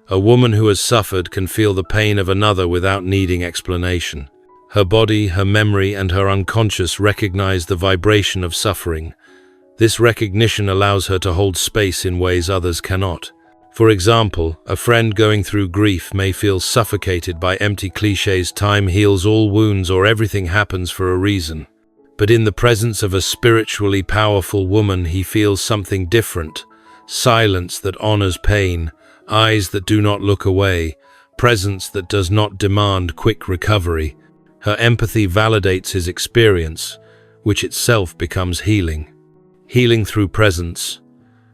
A woman who has suffered can feel the pain of another without needing explanation. Her body, her memory, and her unconscious recognize the vibration of suffering. This recognition allows her to hold space in ways others cannot. For example, a friend going through grief may feel suffocated by empty cliches, time heals all wounds, or everything happens for a reason. But in the presence of a spiritually powerful woman, he feels something different. Silence that honors pain, eyes that do not look away, presence that does not demand quick recovery. Her empathy validates his experience, which itself becomes healing. Healing through presence.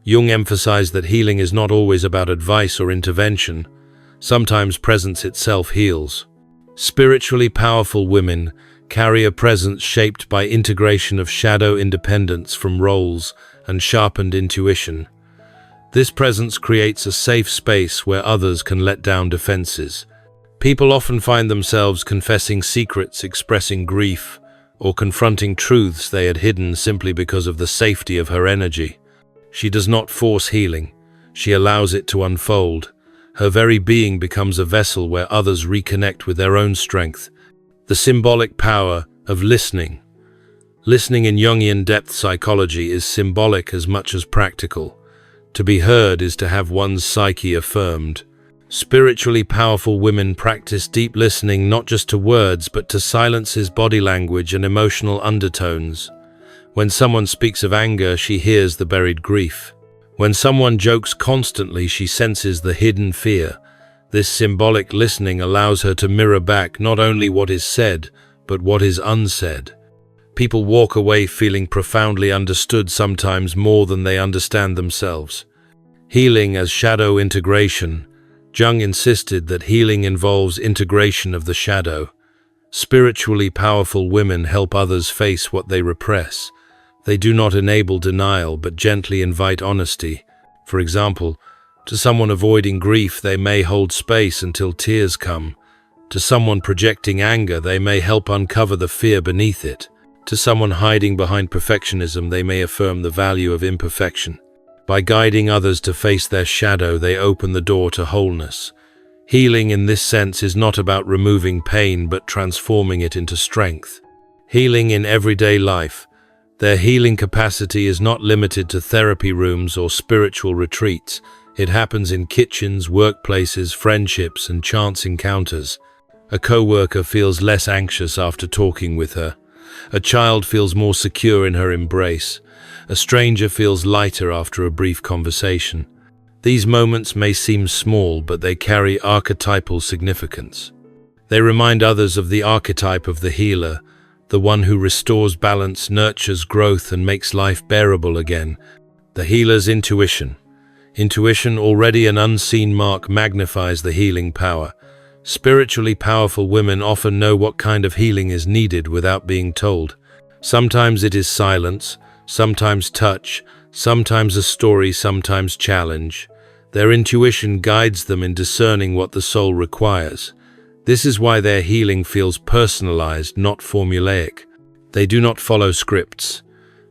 Jung emphasized that healing is not always about advice or intervention. Sometimes presence itself heals. Spiritually powerful women carry a presence shaped by integration of shadow independence from roles and sharpened intuition. This presence creates a safe space where others can let down defenses. People often find themselves confessing secrets, expressing grief, or confronting truths they had hidden simply because of the safety of her energy. She does not force healing, she allows it to unfold. Her very being becomes a vessel where others reconnect with their own strength. The symbolic power of listening. Listening in Jungian depth psychology is symbolic as much as practical. To be heard is to have one's psyche affirmed. Spiritually powerful women practice deep listening not just to words but to silences, body language, and emotional undertones. When someone speaks of anger, she hears the buried grief. When someone jokes constantly, she senses the hidden fear. This symbolic listening allows her to mirror back not only what is said, but what is unsaid. People walk away feeling profoundly understood, sometimes more than they understand themselves. Healing as shadow integration. Jung insisted that healing involves integration of the shadow. Spiritually powerful women help others face what they repress. They do not enable denial, but gently invite honesty. For example, to someone avoiding grief, they may hold space until tears come. To someone projecting anger, they may help uncover the fear beneath it. To someone hiding behind perfectionism, they may affirm the value of imperfection. By guiding others to face their shadow, they open the door to wholeness. Healing in this sense is not about removing pain, but transforming it into strength. Healing in everyday life. Their healing capacity is not limited to therapy rooms or spiritual retreats. It happens in kitchens, workplaces, friendships, and chance encounters. A co-worker feels less anxious after talking with her. A child feels more secure in her embrace. A stranger feels lighter after a brief conversation. These moments may seem small, but they carry archetypal significance. They remind others of the archetype of the healer, the one who restores balance, nurtures growth, and makes life bearable again. The healer's intuition. Intuition, already an unseen mark, magnifies the healing power. Spiritually powerful women often know what kind of healing is needed without being told. Sometimes it is silence, sometimes touch, sometimes a story, sometimes challenge. Their intuition guides them in discerning what the soul requires. This is why their healing feels personalized, not formulaic. They do not follow scripts.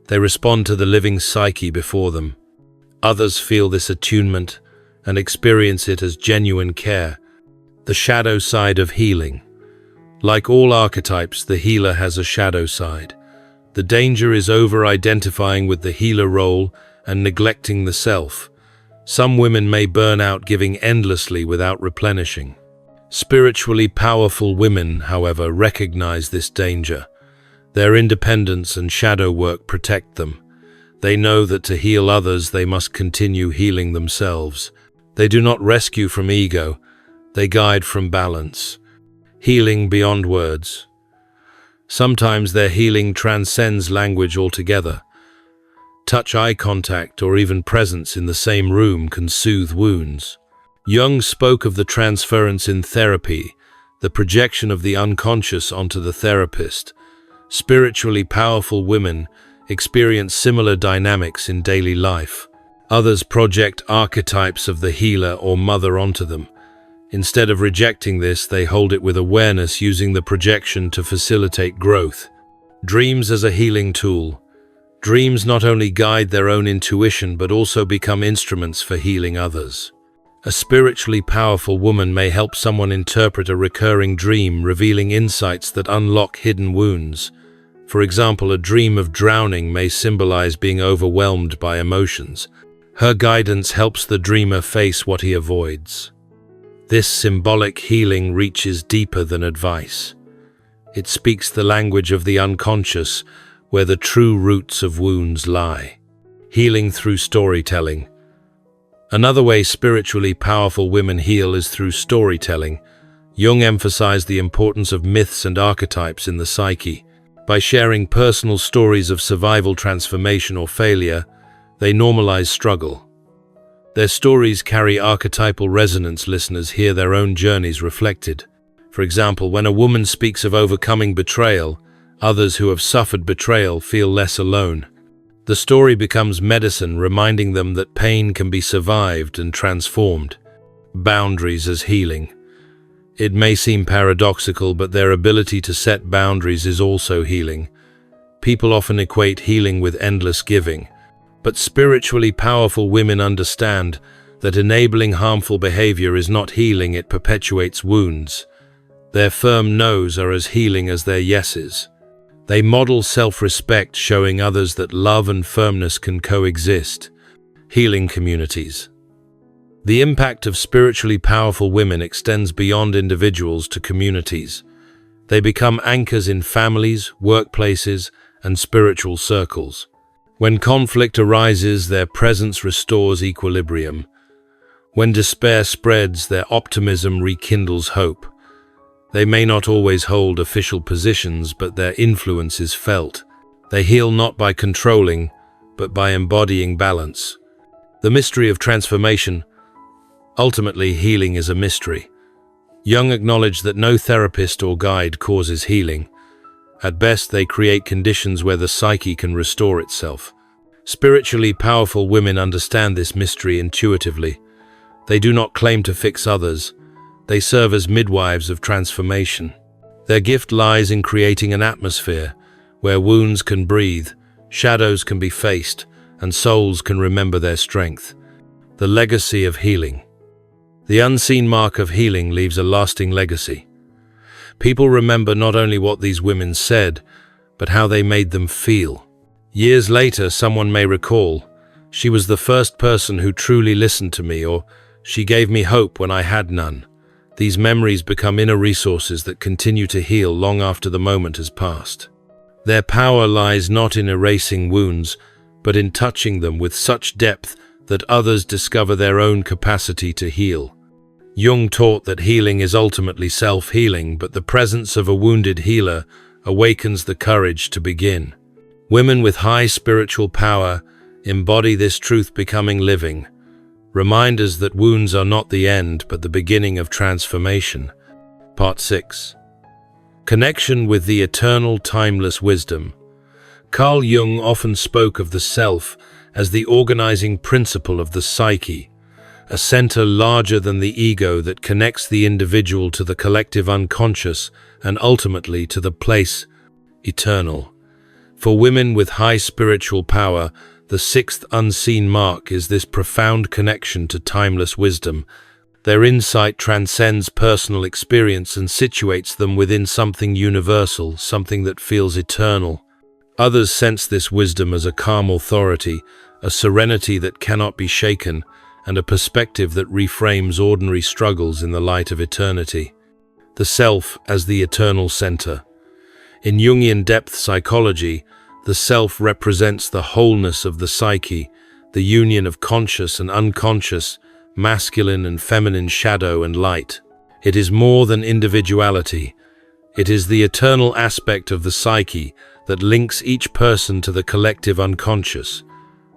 They respond to the living psyche before them. Others feel this attunement and experience it as genuine care. The shadow side of healing. Like all archetypes, the healer has a shadow side. The danger is over-identifying with the healer role and neglecting the self. Some women may burn out giving endlessly without replenishing. Spiritually powerful women, however, recognize this danger. Their independence and shadow work protect them. They know that to heal others, they must continue healing themselves. They do not rescue from ego, they guide from balance. Healing beyond words. Sometimes their healing transcends language altogether. Touch, eye contact, or even presence in the same room can soothe wounds. Jung spoke of the transference in therapy, the projection of the unconscious onto the therapist. Spiritually powerful women experience similar dynamics in daily life. Others project archetypes of the healer or mother onto them. Instead of rejecting this, they hold it with awareness, using the projection to facilitate growth. Dreams as a healing tool. Dreams not only guide their own intuition but also become instruments for healing others. A spiritually powerful woman may help someone interpret a recurring dream, revealing insights that unlock hidden wounds. For example, a dream of drowning may symbolize being overwhelmed by emotions. Her guidance helps the dreamer face what he avoids. This symbolic healing reaches deeper than advice. It speaks the language of the unconscious, where the true roots of wounds lie. Healing through storytelling. Another way spiritually powerful women heal is through storytelling. Jung emphasized the importance of myths and archetypes in the psyche. By sharing personal stories of survival, transformation, or failure, they normalize struggle. Their stories carry archetypal resonance. Listeners hear their own journeys reflected. For example, when a woman speaks of overcoming betrayal, others who have suffered betrayal feel less alone. The story becomes medicine, reminding them that pain can be survived and transformed. Boundaries as healing. It may seem paradoxical, but their ability to set boundaries is also healing. People often equate healing with endless giving, but spiritually powerful women understand that enabling harmful behavior is not healing, it perpetuates wounds. Their firm no's are as healing as their yeses. They model self-respect, showing others that love and firmness can coexist. Healing communities. The impact of spiritually powerful women extends beyond individuals to communities. They become anchors in families, workplaces, and spiritual circles. When conflict arises, their presence restores equilibrium. When despair spreads, their optimism rekindles hope. They may not always hold official positions, but their influence is felt. They heal not by controlling, but by embodying balance. The mystery of transformation. Ultimately, healing is a mystery. Jung acknowledged that no therapist or guide causes healing. At best, they create conditions where the psyche can restore itself. Spiritually powerful women understand this mystery intuitively. They do not claim to fix others. They serve as midwives of transformation. Their gift lies in creating an atmosphere where wounds can breathe, shadows can be faced, and souls can remember their strength. The legacy of healing. The unseen mark of healing leaves a lasting legacy. People remember not only what these women said, but how they made them feel. Years later, someone may recall, "She was the first person who truly listened to me," or "She gave me hope when I had none." These memories become inner resources that continue to heal long after the moment has passed. Their power lies not in erasing wounds, but in touching them with such depth that others discover their own capacity to heal. Jung taught that healing is ultimately self-healing, but the presence of a wounded healer awakens the courage to begin. Women with high spiritual power embody this truth, becoming living reminders that wounds are not the end, but the beginning of transformation. Part 6. Connection with the eternal, timeless wisdom. Carl Jung often spoke of the self as the organizing principle of the psyche, a center larger than the ego that connects the individual to the collective unconscious and ultimately to the place eternal. For women with high spiritual power, the sixth unseen mark is this profound connection to timeless wisdom. Their insight transcends personal experience and situates them within something universal, something that feels eternal. Others sense this wisdom as a calm authority, a serenity that cannot be shaken, and a perspective that reframes ordinary struggles in the light of eternity. The self as the eternal center. In Jungian depth psychology, the self represents the wholeness of the psyche, the union of conscious and unconscious, masculine and feminine, shadow and light. It is more than individuality. It is the eternal aspect of the psyche that links each person to the collective unconscious.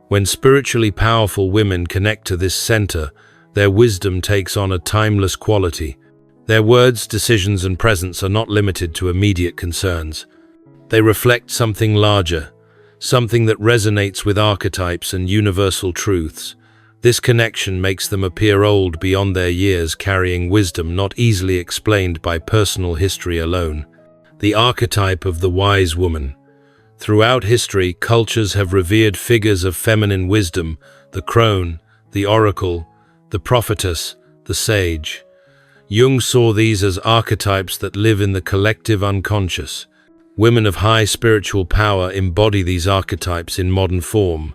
When spiritually powerful women connect to this center, their wisdom takes on a timeless quality. Their words, decisions, and presence are not limited to immediate concerns. They reflect something larger, something that resonates with archetypes and universal truths. This connection makes them appear old beyond their years, carrying wisdom not easily explained by personal history alone. The archetype of the wise woman. Throughout history, cultures have revered figures of feminine wisdom: the crone, the oracle, the prophetess, the sage. Jung saw these as archetypes that live in the collective unconscious. Women of high spiritual power embody these archetypes in modern form.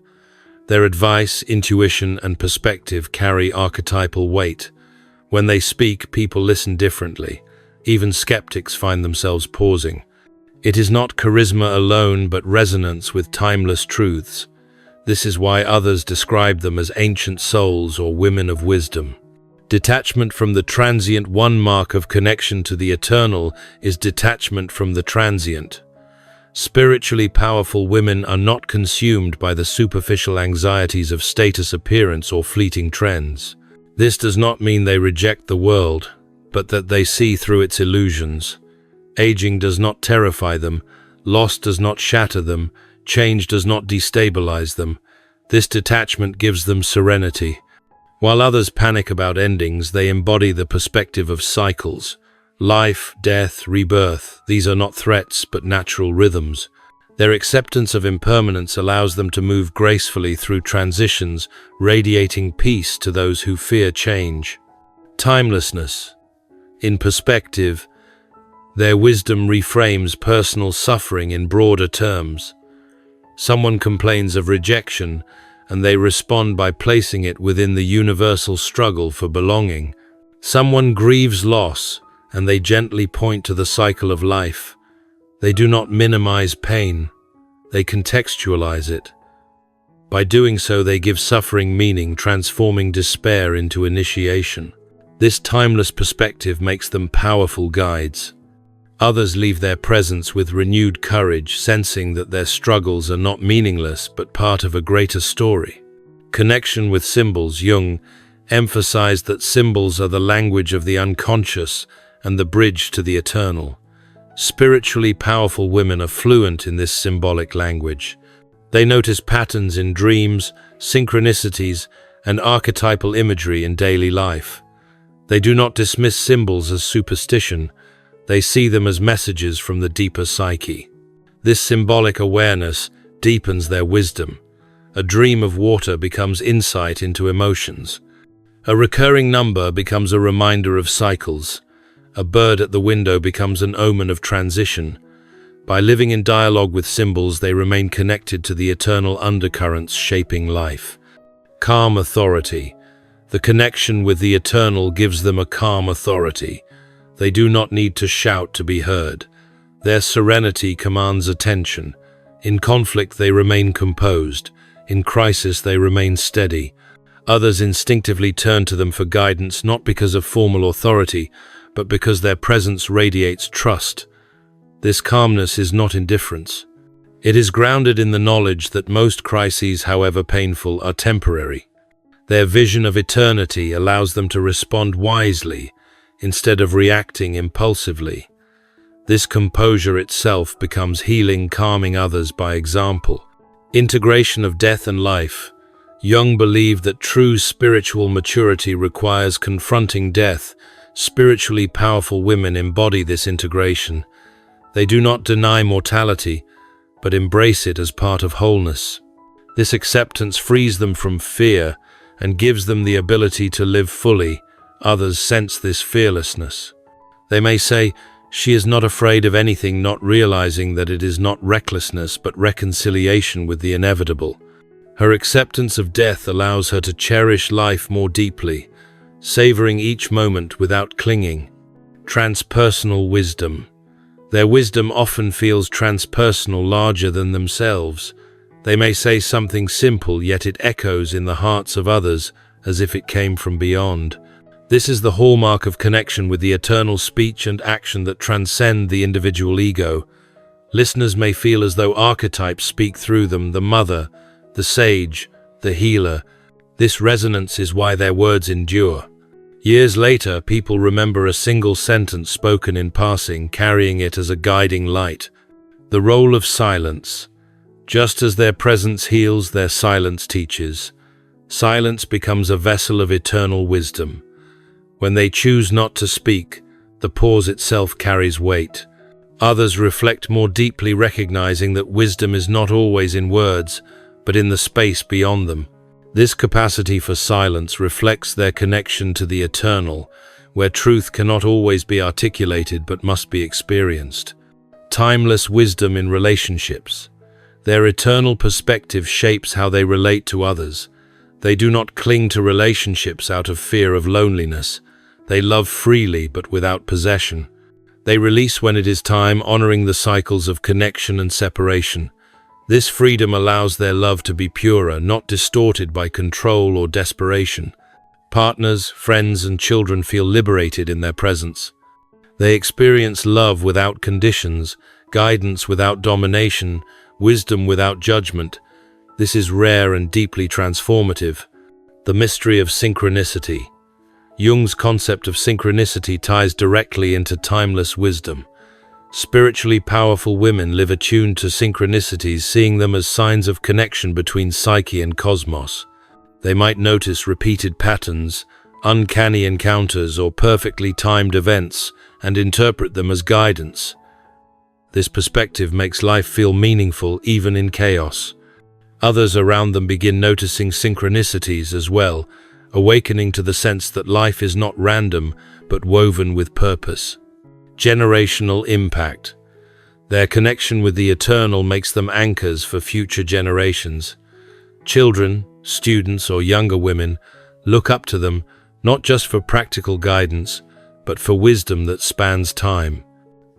Their advice, intuition, and perspective carry archetypal weight. When they speak, people listen differently. Even skeptics find themselves pausing. It is not charisma alone, but resonance with timeless truths. This is why others describe them as ancient souls or women of wisdom. Detachment from the transient. One mark of connection to the eternal is detachment from the transient. Spiritually powerful women are not consumed by the superficial anxieties of status, appearance, or fleeting trends. This does not mean they reject the world, but that they see through its illusions. Aging does not terrify them, loss does not shatter them, change does not destabilize them. This detachment gives them serenity. While others panic about endings, they embody the perspective of cycles. Life, death, rebirth, these are not threats but natural rhythms. Their acceptance of impermanence allows them to move gracefully through transitions, radiating peace to those who fear change. Timelessness. In perspective, their wisdom reframes personal suffering in broader terms. Someone complains of rejection, and they respond by placing it within the universal struggle for belonging. Someone grieves loss, and they gently point to the cycle of life. They do not minimize pain, they contextualize it. By doing so, they give suffering meaning, transforming despair into initiation. This timeless perspective makes them powerful guides. Others leave their presence with renewed courage, sensing that their struggles are not meaningless but part of a greater story. Connection with symbols. Jung emphasized that symbols are the language of the unconscious and the bridge to the eternal. Spiritually powerful women are fluent in this symbolic language. They notice patterns in dreams, synchronicities, and archetypal imagery in daily life. They do not dismiss symbols as superstition. They see them as messages from the deeper psyche. This symbolic awareness deepens their wisdom. A dream of water becomes insight into emotions. A recurring number becomes a reminder of cycles. A bird at the window becomes an omen of transition. By living in dialogue with symbols, they remain connected to the eternal undercurrents shaping life. Calm authority. The connection with the eternal gives them a calm authority. They do not need to shout to be heard. Their serenity commands attention. In conflict, they remain composed. In crisis, they remain steady. Others instinctively turn to them for guidance, not because of formal authority, but because their presence radiates trust. This calmness is not indifference. It is grounded in the knowledge that most crises, however painful, are temporary. Their vision of eternity allows them to respond wisely, instead of reacting impulsively. This composure itself becomes healing, calming others by example. Integration of death and life. Jung believed that true spiritual maturity requires confronting death. Spiritually powerful women embody this integration. They do not deny mortality, but embrace it as part of wholeness. This acceptance frees them from fear and gives them the ability to live fully. Others sense this fearlessness. They may say, "She is not afraid of anything," not realizing that it is not recklessness but reconciliation with the inevitable. Her acceptance of death allows her to cherish life more deeply, savoring each moment without clinging. Transpersonal wisdom. Their wisdom often feels transpersonal, larger than themselves. They may say something simple, yet it echoes in the hearts of others as if it came from beyond. This is the hallmark of connection with the eternal, speech and action that transcend the individual ego. Listeners may feel as though archetypes speak through them: the mother, the sage, the healer. This resonance is why their words endure. Years later, people remember a single sentence spoken in passing, carrying it as a guiding light. The role of silence. Just as their presence heals, their silence teaches. Silence becomes a vessel of eternal wisdom. When they choose not to speak, the pause itself carries weight. Others reflect more deeply, recognizing that wisdom is not always in words, but in the space beyond them. This capacity for silence reflects their connection to the eternal, where truth cannot always be articulated but must be experienced. Timeless wisdom in relationships. Their eternal perspective shapes how they relate to others. They do not cling to relationships out of fear of loneliness. They love freely but without possession. They release when it is time, honoring the cycles of connection and separation. This freedom allows their love to be purer, not distorted by control or desperation. Partners, friends, and children feel liberated in their presence. They experience love without conditions, guidance without domination, wisdom without judgment. This is rare and deeply transformative. The mystery of synchronicity. Jung's concept of synchronicity ties directly into timeless wisdom. Spiritually powerful women live attuned to synchronicities, seeing them as signs of connection between psyche and cosmos. They might notice repeated patterns, uncanny encounters, or perfectly timed events, and interpret them as guidance. This perspective makes life feel meaningful even in chaos. Others around them begin noticing synchronicities as well, awakening to the sense that life is not random but woven with purpose. Generational impact. Their connection with the eternal makes them anchors for future generations. Children, students, or younger women look up to them not just for practical guidance, but for wisdom that spans time.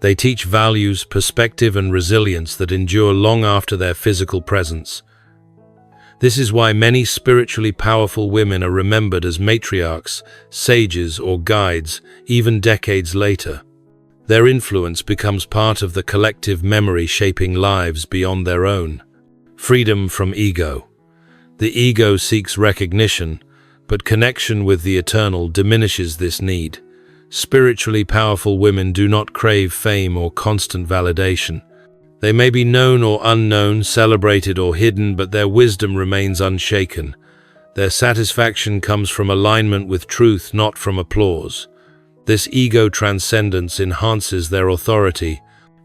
They teach values, perspective, and resilience that endure long after their physical presence. This is why many spiritually powerful women are remembered as matriarchs, sages, or guides, even decades later. Their influence becomes part of the collective memory, shaping lives beyond their own. Freedom from ego. The ego seeks recognition, but connection with the eternal diminishes this need. Spiritually powerful women do not crave fame or constant validation. They may be known or unknown, celebrated or hidden, but their wisdom remains unshaken. Their satisfaction comes from alignment with truth, not from applause. This ego transcendence enhances their authority.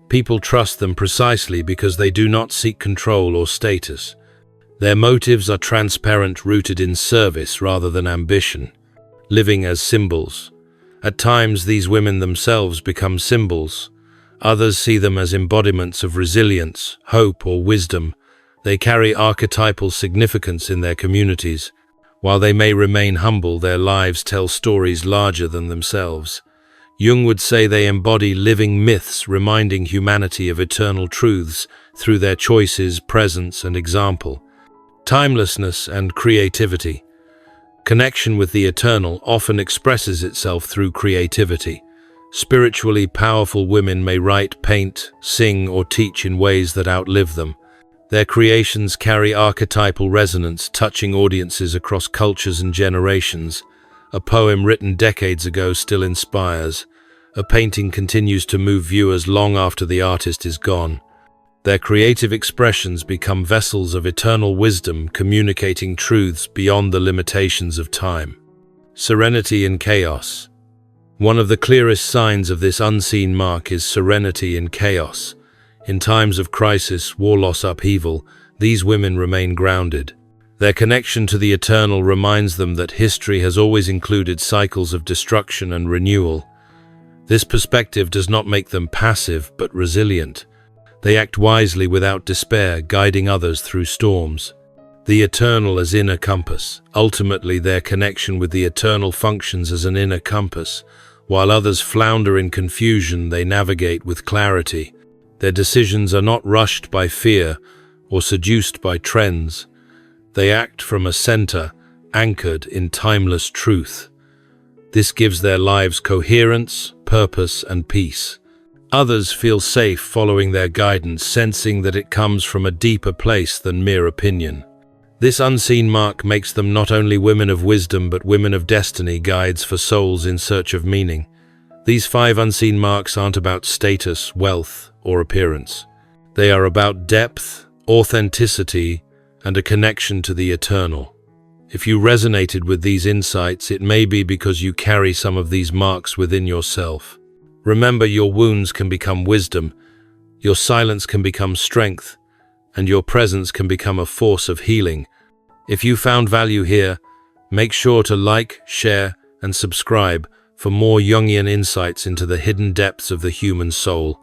People trust them precisely because they do not seek control or status. Their motives are transparent, rooted in service rather than ambition, living as symbols. At times, these women themselves become symbols. Others see them as embodiments of resilience, hope, or wisdom. They carry archetypal significance in their communities. While they may remain humble, their lives tell stories larger than themselves. Jung would say they embody living myths, reminding humanity of eternal truths through their choices, presence, and example. Timelessness and creativity. Connection with the eternal often expresses itself through creativity. Spiritually powerful women may write, paint, sing, or teach in ways that outlive them. Their creations carry archetypal resonance, touching audiences across cultures and generations. A poem written decades ago still inspires. A painting continues to move viewers long after the artist is gone. Their creative expressions become vessels of eternal wisdom, communicating truths beyond the limitations of time. Serenity in chaos. One of the clearest signs of this unseen mark is serenity in chaos. In times of crisis, war, loss, upheaval, these women remain grounded. Their connection to the eternal reminds them that history has always included cycles of destruction and renewal. This perspective does not make them passive but resilient. They act wisely without despair, guiding others through storms. The eternal as inner compass. Ultimately, their connection with the eternal functions as an inner compass. While others flounder in confusion, they navigate with clarity. Their decisions are not rushed by fear or seduced by trends. They act from a center, anchored in timeless truth. This gives their lives coherence, purpose, and peace. Others feel safe following their guidance, sensing that it comes from a deeper place than mere opinion. This unseen mark makes them not only women of wisdom but women of destiny, guides for souls in search of meaning. These 5 unseen marks aren't about status, wealth, or appearance. They are about depth, authenticity, and a connection to the eternal. If you resonated with these insights, it may be because you carry some of these marks within yourself. Remember, your wounds can become wisdom, your silence can become strength, and your presence can become a force of healing. If you found value here, make sure to like, share, and subscribe for more Jungian insights into the hidden depths of the human soul.